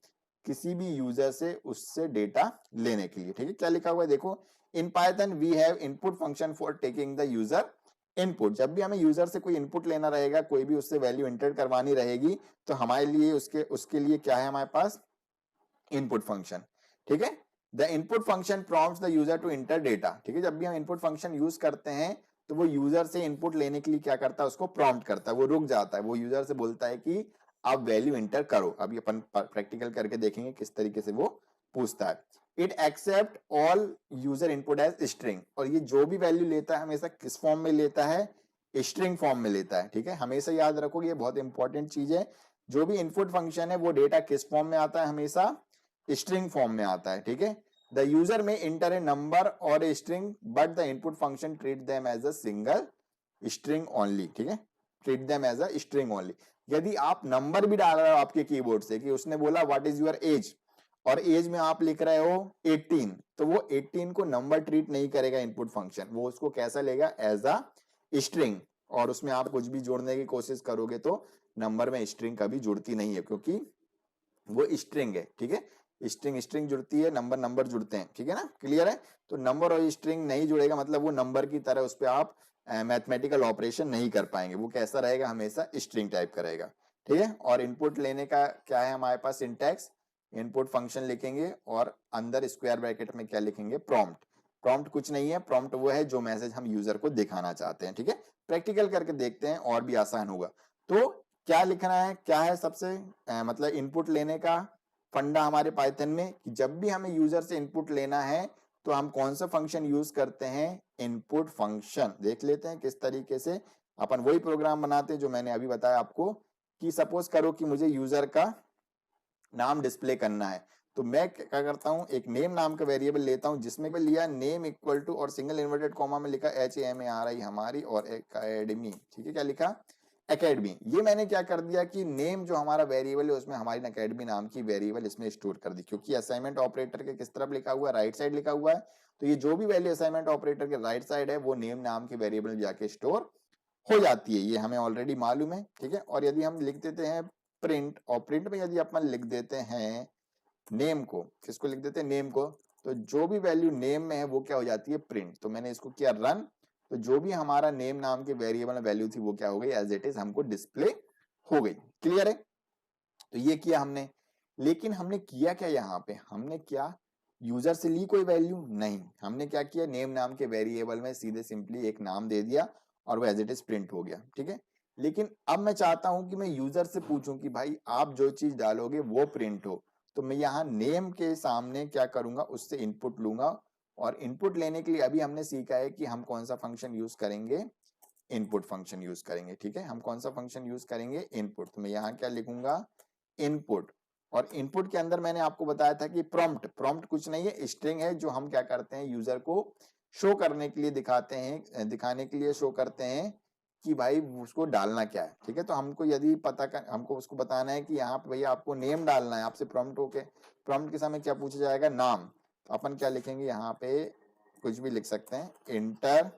[SPEAKER 1] किसी भी यूजर से उससे डेटा लेने के लिए, ठीक है। क्या लिखा हुआ है देखो, in Python we have input function for taking the user input. जब भी हमें यूजर से कोई इनपुट लेना रहेगा, कोई भी उससे वैल्यू एंटर करवानी रहेगी, तो हमारे लिए उसके लिए क्या है हमारे पास, इनपुट फंक्शन, ठीक है। The input function prompts the user to enter data, ठीक है। जब भी हम इनपुट फंक्शन यूज करते हैं तो वो यूजर से इनपुट लेने के लिए क्या करता है, उसको प्रॉम्प्ट करता है, वो रुक जाता है, वो यूजर से बोलता है कि आप वैल्यू एंटर करो। अभी अपन प्रैक्टिकल करके देखेंगे किस तरीके से वो पूछता है। It accept all user input as string, और ये जो भी वैल्यू लेता है हमेशा किस फॉर्म में लेता है, स्ट्रिंग फॉर्म में लेता है, ठीक है। हमेशा याद रखोगे, ये बहुत इंपॉर्टेंट चीज है। जो भी इनपुट फंक्शन है वो डेटा किस फॉर्म में आता है, हमेशा स्ट्रिंग फॉर्म में आता है, ठीक है। The user may enter a number और a string but the input function treat them as a single string only, ठीक है। Treat them as a string only. यदि आप नंबर भी डाल रहे हो आपके कीबोर्ड से, कि उसने बोला व्हाट इज योर एज, और एज में आप लिख रहे हो 18, तो वो 18 को नंबर ट्रीट नहीं करेगा इनपुट फंक्शन, वो उसको कैसा लेगा, एज अ स्ट्रिंग। और उसमें आप कुछ भी जोड़ने की कोशिश करोगे तो नंबर में स्ट्रिंग कभी जुड़ती नहीं है, क्योंकि वो स्ट्रिंग है, ठीक है। स्ट्रिंग स्ट्रिंग जुड़ती है, नंबर नंबर जुड़ते हैं, ठीक है ना, क्लियर है। तो नंबर और स्ट्रिंग नहीं जुड़ेगा मतलब वो नंबर की तरह उस पर आप मैथमेटिकल ऑपरेशन नहीं कर पाएंगे, वो कैसा रहेगा, हमेशा स्ट्रिंग टाइप का रहेगा, ठीक है। और इनपुट लेने का क्या है हमारे पास सिंटैक्स, इनपुट फंक्शन लिखेंगे और अंदर स्क्वायर ब्रैकेट में क्या लिखेंगे, प्रॉम्प्ट। प्रॉम्प्ट कुछ नहीं है, प्रॉम्प्ट वो है जो मैसेज हम यूजर को दिखाना चाहते हैं, ठीक है। प्रैक्टिकल करके देखते हैं और भी आसान होगा। तो क्या लिखना है, क्या है सबसे मतलब इनपुट लेने का फंडा हमारे पाइथन में, कि जब भी हमें यूजर से इनपुट लेना है तो हम कौन सा फंक्शन यूज करते हैं, इनपुट फंक्शन। देख लेते हैं किस तरीके से अपन वही प्रोग्राम बनाते हैं जो मैंने अभी बताया आपको, कि सपोज करो कि मुझे यूजर का नाम डिस्प्ले करना है, तो मैं क्या करता हूं, एक नेम नाम का वेरिएबल लेता हूं जिसमें लिया नेम इक्वल टू और सिंगल इन्वर्टेड कॉमा में लिखा HAMARI हमारी और एकेडमी, ठीक है, क्या लिखा एकेडमी। ये मैंने क्या कर दिया कि नेम जो हमारा वेरिएबल है उसमें हमारी एकेडमी नाम की वेरिएबल इसमें स्टोर कर दी, क्योंकि असाइनमेंट ऑपरेटर के किस तरफ लिखा हुआ है, राइट साइड लिखा हुआ है, तो ये जो भी वैल्यू असाइनमेंट ऑपरेटर के राइट साइड है वो नेम नाम की वेरिएबल में जाके स्टोर हो जाती है, ये हमें ऑलरेडी मालूम है, ठीक है। और यदि हम लिख देते हैं प्रिंट, और प्रिंट में यदि अपन लिख देते हैं नेम को, किसको लिख देते हैं, नेम को, तो जो भी वैल्यू नेम में है वो क्या हो जाती है, प्रिंट। तो मैंने इसको किया रन, तो जो भी हमारा नेम नाम के वेरिएबल में वैल्यू थी वो क्या हो गई, एज इट इज हमको डिस्प्ले हो गई। क्लियर है, तो ये किया हमने। लेकिन हमने किया क्या यहाँ पे, हमने क्या यूजर से ली कोई वैल्यू नहीं, हमने क्या किया, नेम नाम के वेरिएबल में सीधे सिंपली एक नाम दे दिया और वो एज इट इज प्रिंट हो गया, ठीक है। लेकिन अब मैं चाहता हूं कि मैं यूजर से पूछूं कि भाई आप जो चीज डालोगे वो प्रिंट हो, तो मैं यहाँ नेम के सामने क्या करूंगा, उससे इनपुट लूंगा, और इनपुट लेने के लिए अभी हमने सीखा है कि हम कौन सा फंक्शन यूज करेंगे, इनपुट फंक्शन यूज करेंगे, ठीक है। हम कौन सा फंक्शन यूज करेंगे, इनपुट। तो मैं यहाँ क्या लिखूंगा, इनपुट, और इनपुट के अंदर मैंने आपको बताया था कि प्रॉम्प्ट, प्रॉम्प्ट कुछ नहीं है, स्ट्रिंग है जो हम क्या करते हैं यूजर को शो करने के लिए दिखाते हैं, दिखाने के लिए शो करते हैं कि भाई उसको डालना क्या है, ठीक है। तो हमको यदि पता कर, हमको उसको बताना है कि यहाँ पे भैया आपको नेम डालना है, आपसे प्रॉम्प्ट होके, प्रॉम्प्ट के समय क्या पूछा जाएगा, नाम, तो अपन क्या लिखेंगे यहाँ पे, कुछ भी लिख सकते हैं, इंटर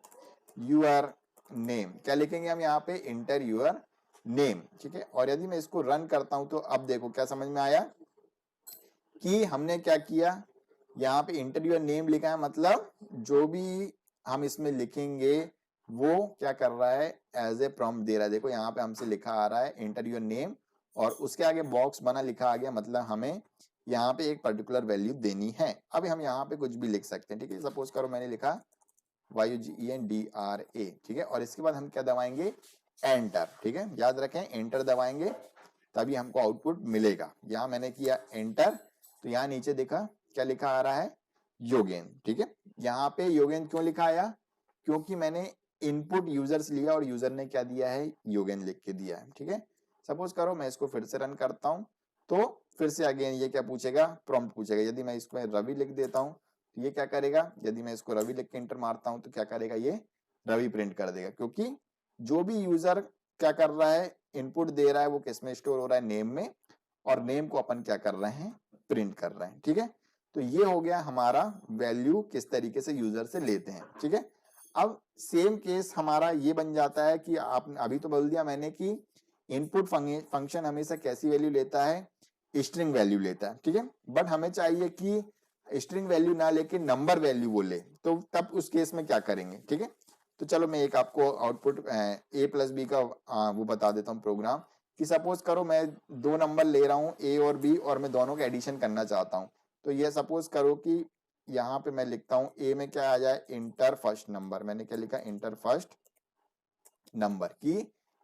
[SPEAKER 1] यूर नेम, क्या लिखेंगे हम यहाँ पे, इंटर यूर नेम, ठीक है। और यदि मैं इसको रन करता हूं तो अब देखो क्या समझ में आया कि हमने क्या किया, यहाँ पे इंटर यूर नेम लिखा है, मतलब जो भी हम इसमें लिखेंगे वो क्या कर रहा है, एज ए प्रॉम्प्ट दे रहा है। देखो यहाँ पे हमसे लिखा आ रहा है इंटर यूर नेम, और उसके आगे बॉक्स बना लिखा आ गया, मतलब हमें यहाँ पे एक पर्टिकुलर वैल्यू देनी है। अब हम यहाँ पे कुछ भी लिख सकते हैं, ठीक है। सपोज करो मैंने लिखा YUGENDRA, ठीक है, और इसके बाद हम क्या दबाएंगे, एंटर, ठीक है, याद रखें एंटर दबाएंगे तभी हमको आउटपुट मिलेगा। यहाँ मैंने किया एंटर, तो यहाँ नीचे देखा क्या लिखा आ रहा है, योगेन, ठीक है। यहाँ पे योगेन क्यों लिखा आया, क्योंकि मैंने इनपुट यूजर से लिया और यूजर ने क्या दिया है, योगेन लिख के दिया है, ठीक है। सपोज करो मैं इसको फिर से रन करता हूं, तो फिर से अगेन ये क्या पूछेगा, प्रॉम्प्ट पूछेगा। यदि मैं इसमें रवि लिख देता हूं तो ये क्या करेगा, यदि मैं इसको रवि लिख के एंटर मारता हूं तो क्या करेगा, ये रवि प्रिंट कर देगा, क्योंकि जो भी यूजर क्या कर रहा है, इनपुट दे रहा है, वो किसमें स्टोर हो रहा है, नेम में, और नेम को अपन क्या कर रहे हैं, प्रिंट कर रहे हैं, ठीक है। तो ये हो गया हमारा वैल्यू किस तरीके से यूजर से लेते हैं, ठीक है। अब सेम केस हमारा ये बन जाता है कि आपने अभी तो बोल दिया मैंने कि इनपुट फंक्शन हमेशा कैसी वैल्यू लेता है, स्ट्रिंग वैल्यू लेता है, ठीक है। बट हमें चाहिए कि स्ट्रिंग वैल्यू ना लेके नंबर वैल्यू वो ले, तो तब उस केस में क्या करेंगे, ठीक है। तो चलो मैं एक आपको आउटपुट A+B का वो बता देता हूँ प्रोग्राम, कि सपोज करो मैं दो नंबर ले रहा हूँ A और B, और मैं दोनों का एडिशन करना चाहता हूँ। तो ये सपोज करो कि यहाँ पे मैं लिखता हूँ A में क्या आ जाए, इंटर फर्स्ट नंबर, मैंने क्या लिखा, इंटर फर्स्ट नंबर, की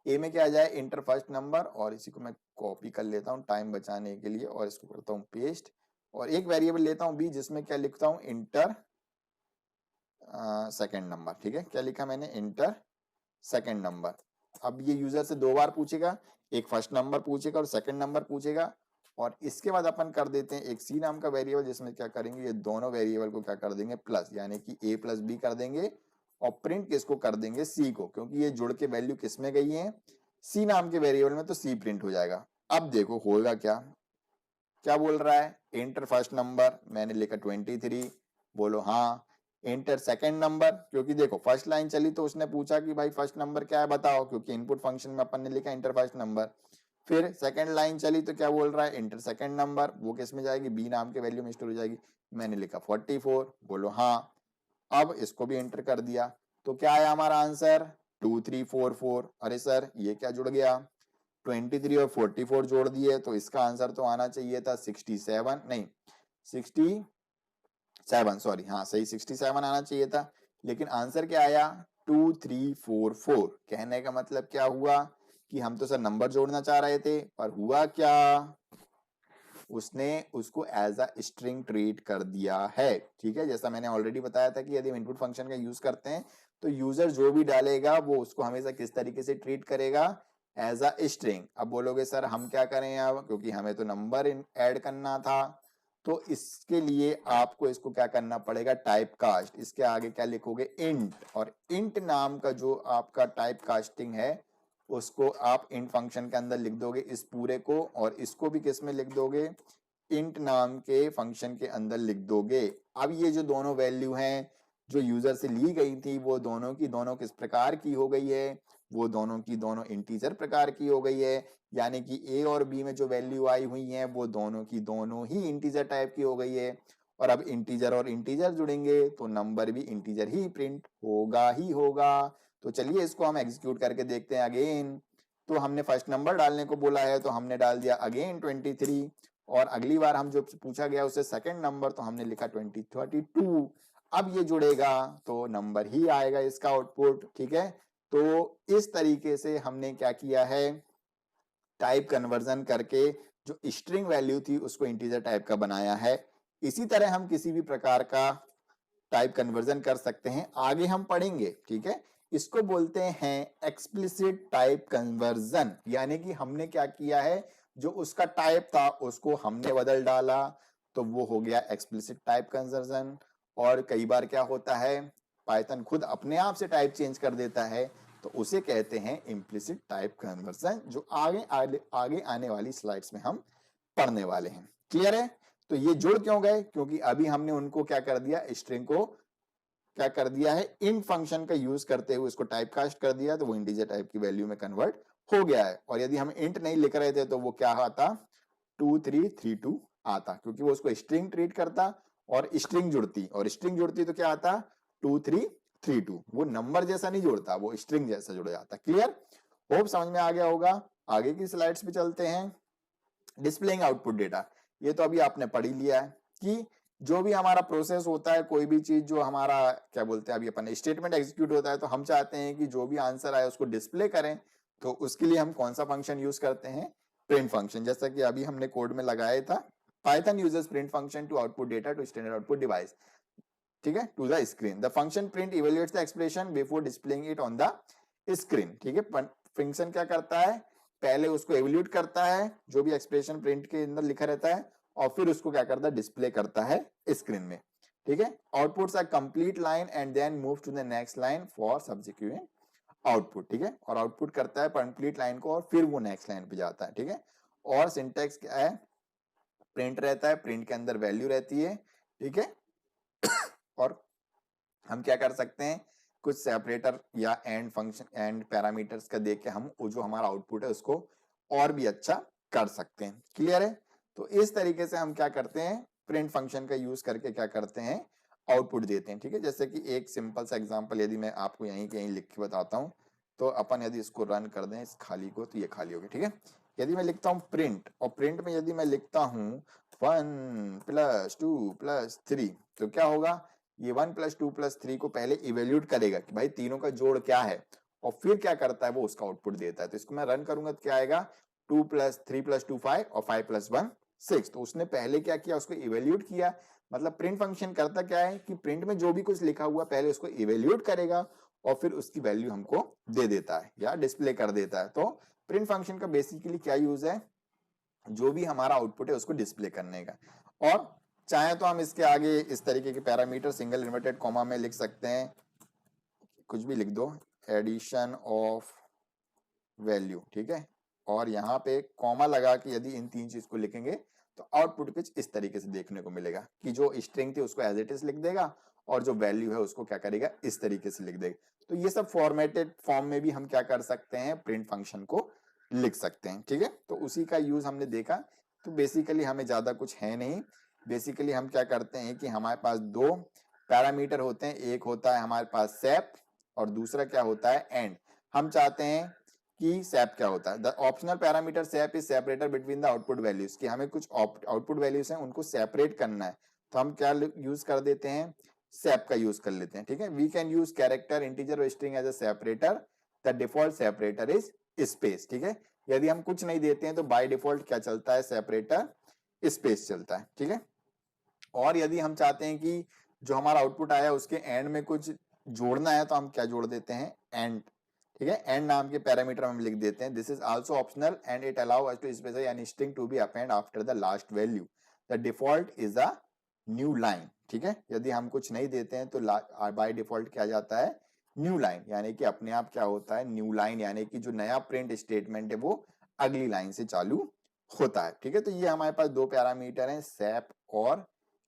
[SPEAKER 1] A में क्या आ जाए, इंटर फर्स्ट नंबर, और इसी को मैं कॉपी कर लेता हूँ टाइम बचाने के लिए, और इसको करता हूँ पेस्ट, और एक वेरिएबल लेता हूँ B जिसमें क्या लिखता हूँ, इंटर सेकेंड नंबर, ठीक है। क्या लिखा मैंने, इंटर सेकेंड नंबर। अब ये यूजर से दो बार पूछेगा, एक फर्स्ट नंबर पूछेगा और सेकंड नंबर पूछेगा, और इसके बाद अपन कर देते हैं एक सी नाम का वेरिएबल जिसमें क्या करेंगे, ये दोनों वेरिएबल को क्या कर देंगे, प्लस, यानी कि A+B कर देंगे, और प्रिंट किसको कर देंगे, सी को, क्योंकि ये जुड़ के वैल्यू किस में गई है, सी नाम के वेरिएबल में, तो सी प्रिंट हो जाएगा। अब देखो होगा क्या, क्या बोल रहा है, इंटर फर्स्ट नंबर, मैंने लिखा 23, बोलो हाँ। इंटर सेकंड नंबर, क्योंकि देखो फर्स्ट लाइन चली तो उसने पूछा कि भाई फर्स्ट नंबर क्या है बताओ, क्योंकि इनपुट फंक्शन में अपन ने लिखा इंटर फर्स्ट नंबर। फिर सेकंड लाइन चली तो क्या बोल रहा है, इंटर सेकंड नंबर, वो किस में जाएगी, बी नाम के वैल्यू में स्टोर हो जाएगी। मैंने लिखा 44, बोलो हाँ। अब इसको भी एंटर कर दिया, तो क्या आया हमारा आंसर, 2344। अरे सर ये क्या जुड़ गया, 23 और 44 जोड़ दिए, तो इसका आंसर तो आना चाहिए था 67, नहीं 67, सॉरी, हाँ सही 67 आना चाहिए था, लेकिन आंसर क्या आया, 2344। कहने का मतलब क्या हुआ कि हम तो सर नंबर जोड़ना चाह रहे थे, पर हुआ क्या, उसने उसको एज अ स्ट्रिंग ट्रीट कर दिया है, ठीक है। जैसा मैंने ऑलरेडी बताया था कि यदि हम इनपुट फंक्शन का यूज करते हैं तो यूजर जो भी डालेगा वो उसको हमेशा किस तरीके से ट्रीट करेगा, एज अ स्ट्रिंग। अब बोलोगे सर हम क्या करें अब, क्योंकि हमें तो नंबर ऐड करना था, तो इसके लिए आपको इसको क्या करना पड़ेगा, टाइप कास्ट। इसके आगे क्या लिखोगे, इंट, और इंट नाम का जो आपका टाइप कास्टिंग है उसको आप इंट फंक्शन के अंदर लिख दोगे इस पूरे को, और इसको भी किस में लिख दोगे, इंट नाम के फंक्शन के अंदर लिख दोगे। अब ये जो दोनों वैल्यू हैं जो यूजर से ली गई थी वो दोनों की दोनों किस प्रकार की हो गई है, वो दोनों की दोनों इंटीजर प्रकार की हो गई है, यानी कि ए और बी में जो वैल्यू आई हुई है वो दोनों की दोनों ही इंटीजर टाइप की हो गई है। और अब इंटीजर और इंटीजर जुड़ेंगे तो नंबर भी इंटीजर ही प्रिंट होगा ही होगा। तो चलिए इसको हम एग्जीक्यूट करके देखते हैं अगेन। तो हमने फर्स्ट नंबर डालने को बोला है तो हमने डाल दिया अगेन 23, और अगली बार हम जो पूछा गया उससे सेकंड नंबर तो हमने लिखा 32। अब ये जुड़ेगा तो नंबर ही आएगा इसका आउटपुट, ठीक है। तो इस तरीके से हमने क्या किया है, टाइप कन्वर्जन करके जो स्ट्रिंग वैल्यू थी उसको इंटीजर टाइप का बनाया है। इसी तरह हम किसी भी प्रकार का टाइप कन्वर्जन कर सकते हैं, आगे हम पढ़ेंगे, ठीक है। इसको बोलते हैं एक्सप्लिसिट टाइप कन्वर्जन, यानी कि हमने क्या किया है, जो उसका टाइप था उसको हमने बदल डाला तो वो हो गया एक्सप्लिसिट टाइप कन्वर्जन। और कई बार क्या होता है, पाइथन खुद अपने आप से टाइप चेंज कर देता है तो उसे कहते हैं इम्प्लिसिट टाइप कन्वर्जन, जो आगे आने वाली स्लाइड्स में हम पढ़ने वाले हैं। क्लियर है। तो ये जुड़ क्यों गए, क्योंकि अभी हमने उनको क्या कर दिया, स्ट्रिंग को क्या कर दिया है, इन फंक्शन का यूज करते हुए इसको टाइप कास्ट कर दिया तो वो इंटीजर टाइप की वैल्यू में कन्वर्ट हो गया है। और यदि हम इंट नहीं लिख रहे थे तो वो क्या आता, 2332 आता, क्योंकि वो उसको स्ट्रिंग ट्रीट करता और स्ट्रिंग जुड़ती, और स्ट्रिंग जुड़ती तो क्या आता 2332। वो नंबर जैसा नहीं जुड़ता, वो स्ट्रिंग जैसा जुड़ जाता। क्लियर, होप समझ में आ गया होगा। आगे की स्लाइड्स पे चलते हैं। डिस्प्लेइंग आउटपुट डेटा, ये तो अभी आपने पढ़ ही लिया है कि जो भी हमारा प्रोसेस होता है, कोई भी चीज जो हमारा क्या बोलते हैं, अभी अपन स्टेटमेंट एग्जीक्यूट होता है तो हम चाहते हैं कि जो भी आंसर आए उसको डिस्प्ले करें, तो उसके लिए हम कौन सा फंक्शन यूज करते हैं, प्रिंट फंक्शन। जैसा कि अभी हमने कोड में लगाया था, Python uses print function to output data to standard output device, ठीक है, to the screen. The function print evaluates the expression before displaying it on the screen, ठीक है। फंक्शन क्या करता है, पहले उसको एवेल्यूट करता है जो भी एक्सप्रेशन प्रिंट के अंदर लिखा रहता है, और फिर उसको क्या करता है, डिस्प्ले करता है स्क्रीन में, ठीक है। Outputs are complete line and then move to the next line for subsequent output, ठीक है। और आउटपुट करता है कंप्लीट लाइन को और फिर वो नेक्स्ट लाइन पे जाता है, ठीक है। और सिंटेक्स क्या है, प्रिंट रहता है, प्रिंट के अंदर वैल्यू रहती है, ठीक है। और हम क्या कर सकते हैं, कुछ सेपरेटर या एंड फंक्शन एंड पैरामीटर्स का देख के हम जो हमारा आउटपुट है उसको और भी अच्छा कर सकते हैं। क्लियर है। तो इस तरीके से हम क्या करते हैं, प्रिंट फंक्शन का यूज करके क्या करते हैं, आउटपुट देते हैं, ठीक है। जैसे कि एक सिंपल सा एग्जांपल यदि मैं आपको यहीं कहीं लिख के बताता हूं, तो अपन यदि इसको रन कर दें इस खाली को तो ये खाली होगी, ठीक है। यदि मैं लिखता हूं प्रिंट, और प्रिंट में यदि मैं लिखता हूं 1 + 2 + 3, तो क्या होगा, ये 1 + 2 + 3 को पहले इवेल्यूट करेगा कि भाई तीनों का जोड़ क्या है, और फिर क्या करता है वो उसका आउटपुट देता है। तो इसको मैं रन करूंगा तो क्या आएगा, 2 + 3 + 2 5 और 5 + 1 6। तो उसने पहले क्या किया, उसको इवेल्यूट किया। मतलब प्रिंट फंक्शन करता क्या है कि प्रिंट में जो भी कुछ लिखा हुआ पहले उसको इवेल्यूट करेगा और फिर उसकी वैल्यू हमको दे देता है या डिस्प्ले कर देता है। तो प्रिंट फंक्शन का बेसिकली क्या यूज है, जो भी हमारा आउटपुट है उसको डिस्प्ले करने का। और चाहे तो हम इसके आगे इस तरीके के पैरामीटर सिंगल इन्वर्टेड कॉमा में लिख सकते हैं, कुछ भी लिख दो, एडिशन ऑफ वैल्यू, ठीक है। और यहाँ पे कॉमा लगा के यदि इन तीन चीज को लिखेंगे तो आउटपुट कुछ इस तरीके से देखने को मिलेगा कि जो स्ट्रिंग थी उसको एज इट इज लिख देगा और जो वैल्यू है उसको क्या करेगा, इस तरीके से लिख देगा। तो ये सब फॉर्मेटेड फॉर्म में भी हम क्या कर सकते हैं, प्रिंट फंक्शन को लिख सकते हैं, ठीक है। तो उसी का यूज हमने देखा। तो बेसिकली हमें ज्यादा कुछ है नहीं, बेसिकली हम क्या करते हैं कि हमारे पास दो पैरामीटर होते हैं, एक होता है हमारे पास सेप और दूसरा क्या होता है एंड। हम चाहते हैं कि सेप क्या होता है, the optional parameter shape is separator between the output values, कि हमें कुछ आउटपुट वैल्यूज हैं उनको सेपरेट करना है, तो हम क्या यूज कर देते हैं, सेप का यूज कर लेते हैं, ठीक है। We can use character, integer और string as a separator, the default separator is space, ठीक है। यदि हम कुछ नहीं देते हैं तो बाय डिफॉल्ट क्या चलता है, सेपरेटर स्पेस चलता है, ठीक है। और यदि हम चाहते हैं कि जो हमारा आउटपुट आया उसके एंड में कुछ जोड़ना है तो हम क्या जोड़ देते हैं, एंड, ठीक है। एंड नाम के पैरामीटर हम लिख देते हैं, this is also optional and it allow us to specify any string to be append after the last value, the default is a new line. ठीक है, यदि हम कुछ नहीं देते हैं तो बाय डिफॉल्ट क्या जाता है, न्यू लाइन, यानी कि अपने आप क्या होता है, न्यू लाइन, यानी कि जो नया प्रिंट स्टेटमेंट है वो अगली लाइन से चालू होता है। ठीक है, तो ये हमारे पास दो पैरामीटर हैं, सेप और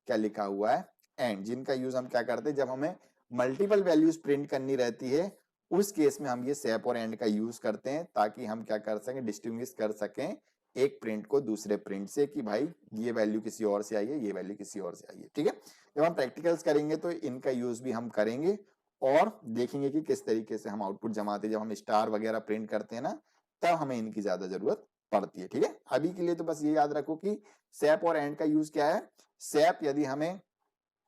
[SPEAKER 1] क्या लिखा हुआ है, एंड, जिनका यूज हम क्या करते हैं जब हमें मल्टीपल वैल्यूज प्रिंट करनी रहती है, उस केस में हम ये सेप और एंड का यूज करते हैं, ताकि हम क्या कर सकें, डिस्टिंग्विश कर सकें एक प्रिंट को दूसरे प्रिंट से, कि भाई ये वैल्यू किसी और से आई है, ये वैल्यू किसी और से आई है। ठीक है, जब हम प्रैक्टिकल्स करेंगे तो इनका यूज भी हम करेंगे और देखेंगे कि किस तरीके से हम आउटपुट जमाते हैं। जब हम स्टार वगैरह प्रिंट करते हैं ना, तब हमें इनकी ज्यादा जरूरत पड़ती है। ठीक है, अभी के लिए तो बस ये याद रखो कि सेप और एंड का यूज क्या है। सेप, यदि हमें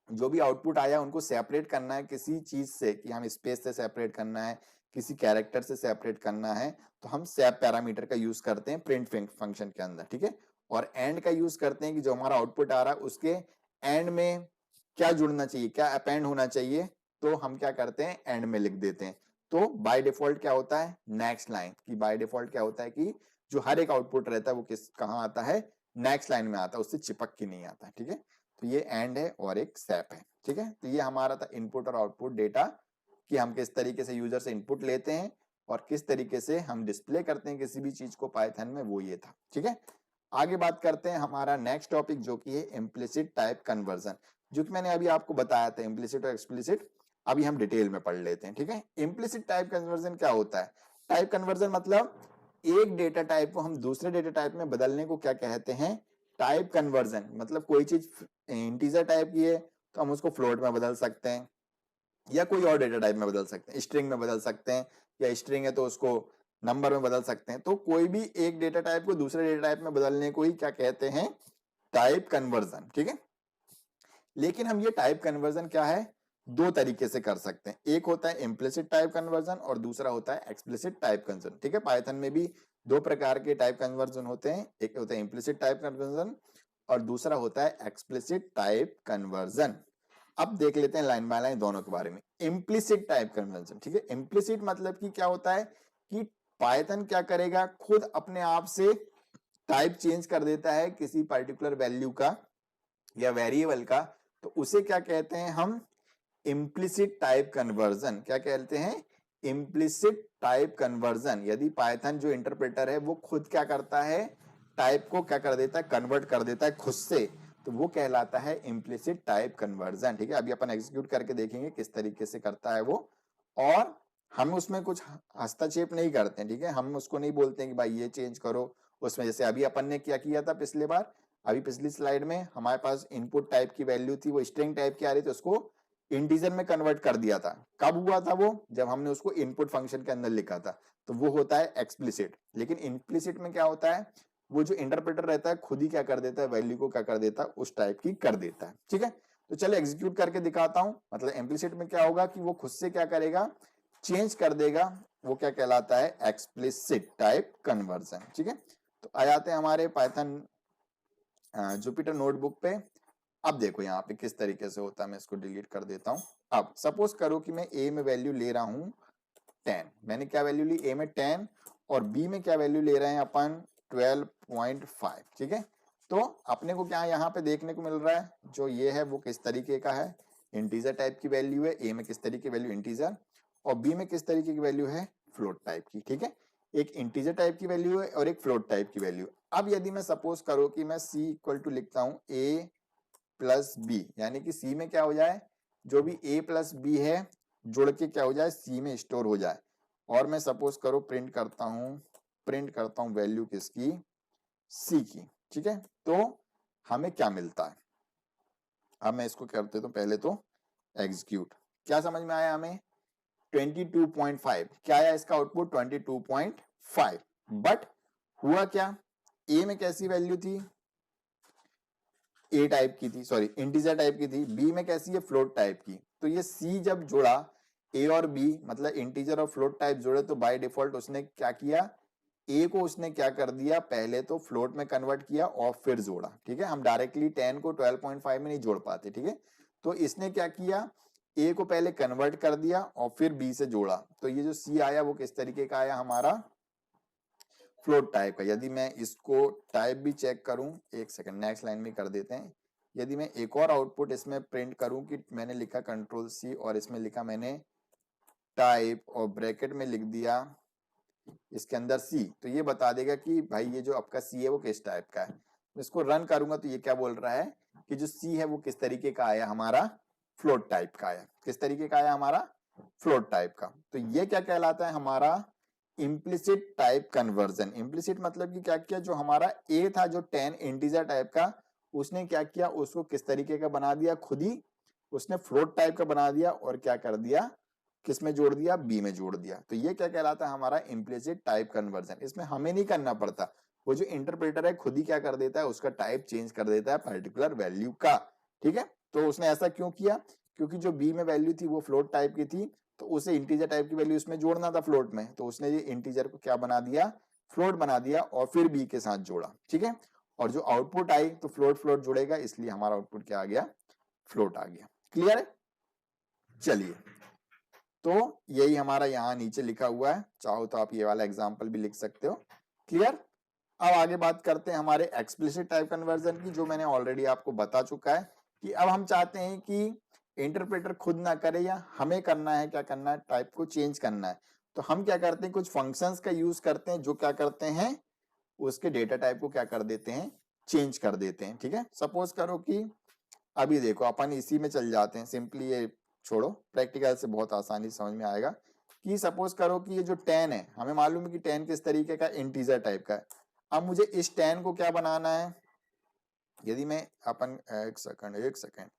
[SPEAKER 1] जो भी आउटपुट आया उनको सेपरेट करना है किसी चीज से, कि हम स्पेस से सेपरेट करना है, किसी कैरेक्टर से सेपरेट करना है, तो हम सेप पैरामीटर का यूज करते हैं प्रिंट फंक्शन के अंदर। ठीक है, और एंड का यूज करते हैं कि जो हमारा आउटपुट आ रहा है उसके एंड में क्या जुड़ना चाहिए, क्या अपेंड होना चाहिए, तो हम क्या करते हैं, एंड में लिख देते हैं। तो बाय डिफॉल्ट क्या होता है, नेक्स्ट लाइन, की बाय डिफॉल्ट क्या होता है कि जो हर एक आउटपुट रहता है वो कहाँ आता है, नेक्स्ट लाइन में आता है, उससे चिपक के नहीं आता। ठीक है, तो ये एंड है और एक सेप है। ठीक है, तो ये हमारा था इनपुट और आउटपुट डेटा, कि हम किस तरीके से यूजर से इनपुट लेते हैं और किस तरीके से हम डिस्प्ले करते हैं किसी भी चीज को पाइथन में, वो ये था। ठीक है, आगे बात करते हैं हमारा नेक्स्ट टॉपिक, जो कि है इम्प्लिसिट टाइप कन्वर्जन, जो कि मैंने अभी आपको बताया था, इम्प्लिसिट और एक्सप्लिसिट। अभी हम डिटेल में पढ़ लेते हैं। ठीक है, इम्प्लिसिट टाइप कन्वर्जन क्या होता है, टाइप कन्वर्जन मतलब एक डेटा टाइप को हम दूसरे डेटा टाइप में बदलने को क्या कहते हैं, टाइप कन्वर्जन। मतलब कोई चीज इंटीजर टाइप की है तो हम उसको फ्लोट में बदल सकते हैं, या कोई और डेटा टाइप में बदल सकते हैं, स्ट्रिंग में बदल सकते हैं, या स्ट्रिंग है तो उसको नंबर में बदल सकते हैं। तो कोई भी एक डेटा टाइप को दूसरे डेटा टाइप में बदलने को ही क्या कहते हैं, टाइप कन्वर्जन। ठीक है, लेकिन हम ये टाइप कन्वर्जन क्या है, दो तरीके से कर सकते हैं। एक होता है इम्प्लिसिट टाइप कन्वर्जन और दूसरा होता है एक्सप्लिसिट टाइप कन्वर्जन। ठीक है, पाइथन में भी दो प्रकार के टाइप कन्वर्जन होते हैं, एक होता है इम्प्लिसिट टाइप कन्वर्जन और दूसरा होता है एक्सप्लिसिट टाइप कन्वर्जन। अब देख लेते हैं लाइन बाय लाइन दोनों के बारे में। इम्प्लिसिट टाइप कन्वर्जन, ठीक है, इम्प्लिसिट मतलब कि क्या होता है कि पाइथन क्या करेगा, खुद अपने आप से टाइप चेंज कर देता है किसी पर्टिकुलर वैल्यू का या वेरिएबल का, तो उसे क्या कहते हैं हम, इम्प्लिसिट टाइप कन्वर्जन। क्या कहते हैं, इम्प्लिसिट टाइप कन्वर्जन। यदि पाइथन जो इंटरप्रेटर है वो खुद क्या करता है, टाइप को क्या कर देता है, कन्वर्ट कर देता है खुद से, तो वो कहलाता है इम्प्लिसिट टाइप कन्वर्जन। ठीक है, अभी अपन एग्जीक्यूट करके देखेंगे किस तरीके से करता है वो, और हम उसमें कुछ हस्तक्षेप नहीं करते हैं। ठीक है, हम उसको नहीं बोलते हैं कि भाई ये चेंज करो उसमें, जैसे अभी अपन ने क्या किया था पिछले बार, अभी पिछली स्लाइड में हमारे पास इनपुट टाइप की वैल्यू थी, वो स्ट्रिंग टाइप की आ रही थी, उसको इंटीजर में कन्वर्ट कर दिया था। कब हुआ था वो, जब हमने उसको इनपुट फंक्शन के अंदर लिखा था, तो वो होता है एक्सप्लिसिट। लेकिन इम्प्लिसिट में क्या होता है, वो जो इंटरप्रेटर रहता है खुद ही क्या कर देता है, वैल्यू को क्या कर देता है, उस टाइप की कर देता है। ठीक है, तो चलो एग्जीक्यूट करके दिखाता हूं। मतलब इम्प्लिसिट में क्या होगा कि वो खुद से क्या करेगा, चेंज कर देगा, वो क्या कहलाता है, एक्सप्लिसिट टाइप कन्वर्जन। ठीक है, तो आ जाते हैं हमारे पाइथन जुपिटर नोटबुक पे। अब देखो यहाँ पे किस तरीके से होता है, मैं इसको डिलीट कर देता हूं। अब सपोज करो कि मैं ए में वैल्यू ले रहा हूं 10, मैंने क्या वैल्यू ली, ए में 10, और बी में क्या वैल्यू ले रहे हैं अपन 12.5। ठीक है, तो अपने को क्या यहाँ पे देखने को मिल रहा है, जो ये है वो किस तरीके का है, इंटीजर टाइप की वैल्यू है, ए में किस तरीके की वैल्यू इंटीजर, और बी में किस तरीके की वैल्यू है, फ्लोट टाइप की। ठीक है, एक इंटीजर टाइप की वैल्यू है और एक फ्लोट टाइप की वैल्यू। अब यदि मैं सपोज करो कि मैं सी इक्वल टू लिखता हूं ए प्लस बी, यानी कि सी में क्या हो जाए, जो भी ए प्लस बी है जुड़ के क्या हो जाए, सी में स्टोर हो जाए, और मैं सपोज करो प्रिंट करता हूं वैल्यू किसकी, सी की। ठीक है, तो हमें क्या मिलता है, अब मैं इसको करते तो पहले तो एग्जीक्यूट, क्या समझ में आया हमें, 22.5, क्या आया इसका आउटपुट 22.5। बट हुआ क्या, ए में कैसी वैल्यू थी, ए टाइप की थी, सॉरी इंटीजर टाइप की थी, बी में कैसी है, फ्लोट टाइप की। तो ये सी जब जुड़ा, ए और बी मतलब इंटीजर और फ्लोट टाइप जुड़े, तो बाय डिफॉल्ट उसने क्या किया, ए को उसने क्या कर दिया, पहले तो फ्लोट में कन्वर्ट किया और फिर जोड़ा। ठीक है, हम डायरेक्टली 10 को 12.5 में नहीं जोड़ पाते। ठीक है, तो इसने क्या किया, ए को पहले कन्वर्ट कर दिया और फिर बी से जोड़ा, तो ये जो सी आया वो किस तरीके का आया हमारा, फ्लोट टाइप का। यदि मैं इसको टाइप भी चेक करूं, एक सेकंड नेक्स्ट लाइन में कर देते हैं। यदि मैं एक और आउटपुट इसमें प्रिंट करूं कि मैंने लिखा कंट्रोल सी और इसमें लिखा मैंने टाइप और ब्रैकेट में लिख दिया इसके अंदर सी, तो ये बता देगा कि भाई ये जो आपका सी है वो किस टाइप का है। इसको रन करूंगा तो ये क्या बोल रहा है कि जो सी है वो किस तरीके का आया हमारा, फ्लोट टाइप का आया। किस तरीके का आया हमारा, फ्लोट टाइप का। तो ये क्या कहलाता है हमारा, इम्प्लिसिट टाइप कन्वर्जन। इम्प्लिसिट मतलब कि क्या किया, जो हमारा ए था जो 10 इंटीजर टाइप का, उसने क्या किया, उसको किस तरीके का बना दिया, खुद ही उसने फ्लोट टाइप का बना दिया और क्या कर दिया, किस में जोड़ दिया, बी में जोड़ दिया। तो ये क्या कहलाता है हमारा इम्प्लिसिट टाइप कन्वर्जन। इसमें हमें नहीं करना पड़ता, वो जो इंटरप्रेटर है खुद ही क्या कर देता है, उसका टाइप चेंज कर देता है पर्टिकुलर वैल्यू का। ठीक है, तो उसने ऐसा क्यों किया, क्योंकि जो बी में वैल्यू थी वो फ्लोट टाइप की थी, तो उसे इंटीजर टाइप की वैल्यू उसमें जोड़ना था फ्लोट में, तो उसने ये इंटीजर को क्या बना दिया, फ्लोट बना दिया और फिर बी के साथ जोड़ा। ठीक है, और जो आउटपुट आई तो फ्लोट फ्लोट जुड़ेगा, इसलिए हमारा आउटपुट क्या आ गया, फ्लोट आ गया। क्लियर है, चलिए तो यही हमारा यहाँ नीचे लिखा हुआ है, चाहो तो आप ये वाला एग्जाम्पल भी लिख सकते हो। क्लियर, अब आगे बात करते हैं हमारे एक्सप्लिसिट टाइप कन्वर्जन की, जो मैंने ऑलरेडी आपको बता चुका है कि अब हम चाहते हैं कि इंटरप्रेटर खुद ना करे या हमें करना है, क्या करना है, टाइप को चेंज करना है। तो हम क्या करते हैं, कुछ फंक्शंस का यूज करते हैं जो क्या करते हैं, उसके डेटा टाइप को क्या कर देते हैं, चेंज कर देते हैं। ठीक है, सपोज करो कि अभी देखो अपन इसी में चल जाते हैं, सिंपली ये छोड़ो, प्रैक्टिकल से बहुत आसानी समझ में आएगा। कि सपोज करो कि ये जो 10 है, हमें मालूम है कि 10 किस तरीके का, इंटीजर टाइप का है। अब मुझे इस 10 को क्या बनाना है, यदि मैं अपन एक सेकंड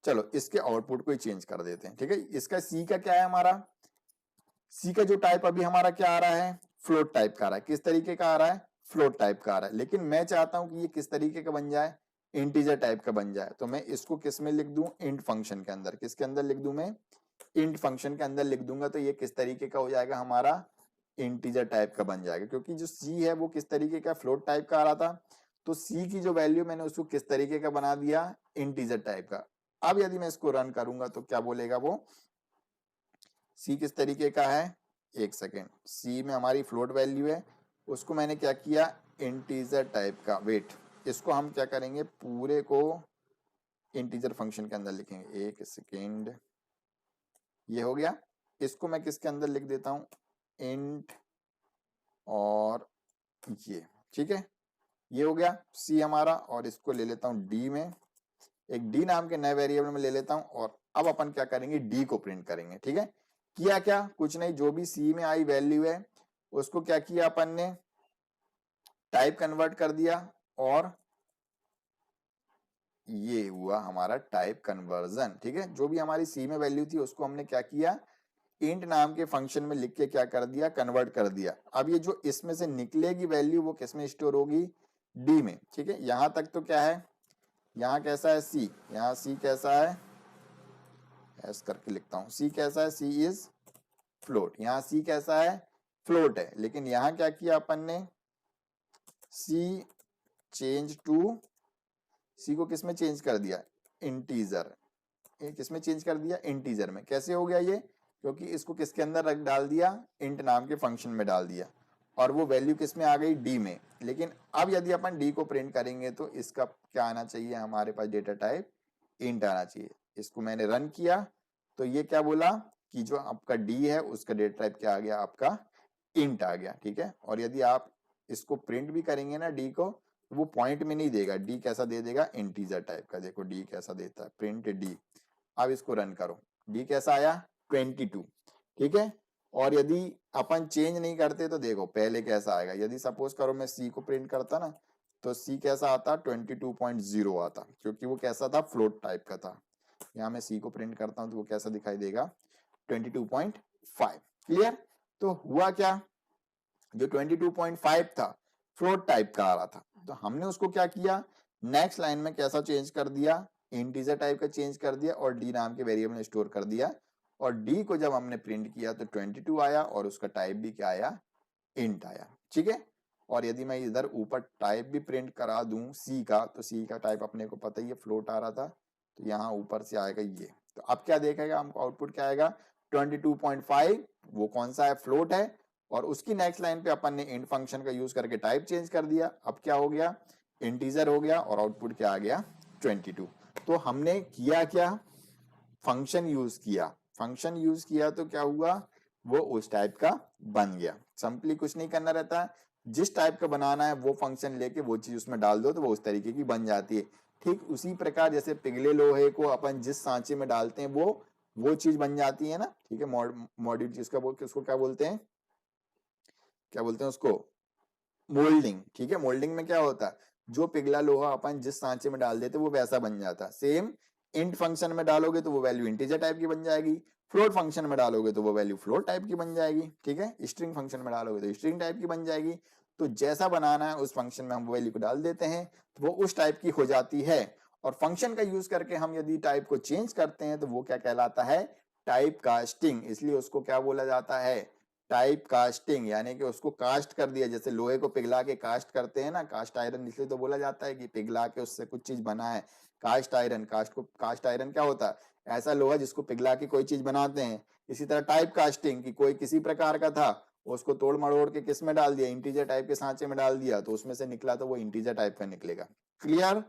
[SPEAKER 1] चलो इसके आउटपुट को ही चेंज कर देते हैं। ठीक है, इसका सी का क्या है हमारा, सी का जो टाइप अभी हमारा क्या आ रहा है, फ्लोट टाइप का आ रहा है। किस तरीके का आ रहा है, फ्लोट टाइप का आ रहा है। लेकिन मैं चाहता हूं कि ये किस तरीके का बन जाए, इंटीजर टाइप का बन जाए। तो मैं इसको किस में लिख दूं, इंट फंक्शन के अंदर। किसके अंदर लिख दूं मैं, इंट फंक्शन के अंदर लिख दूंगा। तो ये किस तरीके का हो जाएगा हमारा, इंटीजर टाइप का बन जाएगा, क्योंकि जो सी है वो किस तरीके का, फ्लोट टाइप का आ रहा था। तो सी की जो वैल्यू मैंने उसको किस तरीके का बना दिया, इंटीजर टाइप का। अब यदि मैं इसको रन करूंगा तो क्या बोलेगा वो, सी किस तरीके का है, एक सेकेंड, सी में हमारी फ्लोट वैल्यू है, उसको मैंने क्या किया, इंटीजर टाइप का। वेट, इसको हम क्या करेंगे, पूरे को इंटीजर फंक्शन के अंदर लिखेंगे। एक सेकेंड, ये हो गया। इसको मैं किसके अंदर लिख देता हूं, इंट और ये। ठीक है, ये हो गया सी हमारा, और इसको ले लेता हूं डी में, एक डी नाम के नए वेरिएबल में ले लेता हूं। और अब अपन क्या करेंगे, डी को प्रिंट करेंगे। ठीक है, किया क्या, कुछ नहीं, जो भी सी में आई वैल्यू है उसको क्या किया अपन ने, टाइप कन्वर्ट कर दिया, और ये हुआ हमारा टाइप कन्वर्जन। ठीक है, जो भी हमारी सी में वैल्यू थी उसको हमने क्या किया, इंट नाम के फंक्शन में लिख के क्या कर दिया, कन्वर्ट कर दिया। अब ये जो इसमें से निकलेगी वैल्यू वो किस में स्टोर होगी, डी में। ठीक है, यहां तक तो क्या है, यहाँ कैसा है सी, यहाँ सी कैसा है, एस करके लिखता हूं, सी कैसा है, सी इज फ्लोट। यहाँ सी कैसा है, फ्लोट है। लेकिन यहाँ क्या किया अपन ने, सी चेंज टू, सी को किस में चेंज कर दिया, इंटीजर। किस में चेंज कर दिया, इंटीजर में। कैसे हो गया ये, क्योंकि इसको किसके अंदर रख डाल दिया, इंट नाम के फंक्शन में डाल दिया, और वो वैल्यू किस में आ गई, डी में। लेकिन अब यदि अपन डी को प्रिंट करेंगे तो इसका क्या आना चाहिए, हमारे पास डेटा टाइप इंट आना चाहिए। इसको मैंने रन किया तो ये क्या बोला कि जो आपका डी है उसका डेटा टाइप क्या आ गया, आपका इंट आ गया। ठीक है, और यदि आप इसको प्रिंट भी करेंगे ना डी को, तो वो पॉइंट में नहीं देगा, डी कैसा दे देगा, इंटीजर टाइप का। देखो डी कैसा देता है, प्रिंट डी। अब इसको रन करो, डी कैसा आया, 22। ठीक है, और यदि अपन चेंज नहीं करते तो देखो पहले कैसा आएगा। यदि सपोज करो मैं सी को प्रिंट करता ना, तो सी कैसा आता, 22.0 आता, क्योंकि वो कैसा था, फ्लोट टाइप का था। यहाँ मैं सी को प्रिंट करता हूं तो वो कैसा दिखाई देगा, 22.5। क्लियर, तो हुआ क्या, जो 22.5 था फ्लोट टाइप का आ रहा था, तो हमने उसको क्या किया, नेक्स्ट लाइन में कैसा चेंज कर दिया, इंटीजर टाइप का चेंज कर दिया, और डी नाम के वेरिएबल में स्टोर कर दिया। और डी को जब हमने प्रिंट किया तो 22 आया, और उसका टाइप भी क्या आया, इंट आया। ठीक है, और यदि मैं इधर ऊपर टाइप भी प्रिंट करा दूं सी का, तो सी का टाइप अपने को पता ही है, फ्लोट आ रहा था, तो यहाँ ऊपर से आएगा ये तो अब क्या देखेगा हमको, आउटपुट क्या आएगा 22.5, वो कौन सा है, फ्लोट है। और उसकी नेक्स्ट लाइन पे अपन ने इंट फंक्शन का यूज करके टाइप चेंज कर दिया, अब क्या हो गया, इंटीजर हो गया और आउटपुट क्या आ गया 22। तो हमने किया क्या, फंक्शन यूज किया, फंक्शन यूज किया तो क्या हुआ, वो उस टाइप का बन गया। सिंपली कुछ नहीं करना रहता, जिस टाइप का बनाना है वो फंक्शन लेके वो चीज उसमें डाल दो तो वो उस तरीके की बन जाती है। ठीक उसी प्रकार जैसे पिघले लोहे को अपन जिस सांचे में डालते हैं वो चीज बन जाती है ना, ठीक है। मॉड्यूल चीज का उसको क्या बोलते हैं, क्या बोलते हैं उसको, मोल्डिंग, ठीक है। मोल्डिंग में क्या होता है, जो पिघला लोहा अपन जिस सांचे में डाल देते वो वैसा बन जाता। सेम इंट फंक्शन में डालोगे तो वो वैल्यू इंटीजर टाइप की बन जाएगी, फ्लोट फंक्शन में डालोगे तो वो वैल्यू फ्लोट टाइप की बन जाएगी, ठीक है। स्ट्रिंग फंक्शन में डालोगे तो स्ट्रिंग टाइप की बन जाएगी। तो जैसा बनाना है उस फंक्शन में हम वैल्यू को डाल देते हैं तो वो उस टाइप की हो जाती है। और फंक्शन का यूज करके हम यदि टाइप को चेंज करते हैं तो वो क्या कहलाता है, टाइप कास्टिंग। इसलिए उसको क्या बोला जाता है, टाइप कास्टिंग, यानी कि उसको कास्ट कर दिया। जैसे लोहे को पिघला के कास्ट करते हैं ना, कास्ट आयरन, इसलिए तो बोला जाता है कि पिघला के उससे कुछ चीज बना है, कास्ट आयरन। कास्ट आयरन क्या होता है, ऐसा लोहा जिसको पिघला के कोई चीज बनाते हैं। इसी तरह टाइप कास्टिंग, कि कोई किसी प्रकार का था, उसको तोड़ मड़ोड़ के किस में डाल दिया, इंटीजर टाइप के सांचे में डाल दिया, तो उसमें से निकला तो वो इंटीजर टाइप का निकलेगा। क्लियर,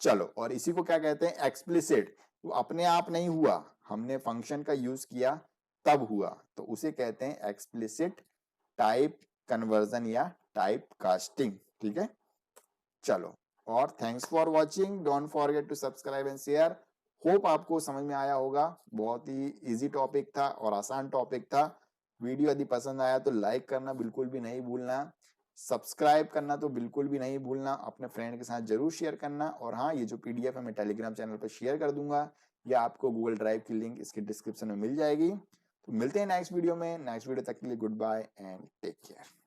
[SPEAKER 1] चलो। और इसी को क्या कहते हैं, एक्सप्लिसिट। वो अपने आप नहीं हुआ, हमने फंक्शन का यूज किया तब हुआ, तो उसे कहते हैं एक्सप्लिसिट टाइप कन्वर्जन या टाइप कास्टिंग, ठीक है। चलो, और thanks for watching, don't forget to subscribe and share. Hope आपको समझ में आया होगा, बहुत ही इजी टॉपिक था और आसान टॉपिक था। वीडियो यदि पसंद आया तो लाइक करना बिल्कुल भी नहीं भूलना, सब्सक्राइब करना तो बिल्कुल भी नहीं भूलना, अपने फ्रेंड के साथ जरूर शेयर करना। और हाँ, ये जो पीडीएफ है मैं टेलीग्राम चैनल पर शेयर कर दूंगा, या आपको गूगल ड्राइव की लिंक इसके डिस्क्रिप्शन में मिल जाएगी। तो मिलते हैं नेक्स्ट वीडियो में, नेक्स्ट वीडियो तक के लिए good bye and take care.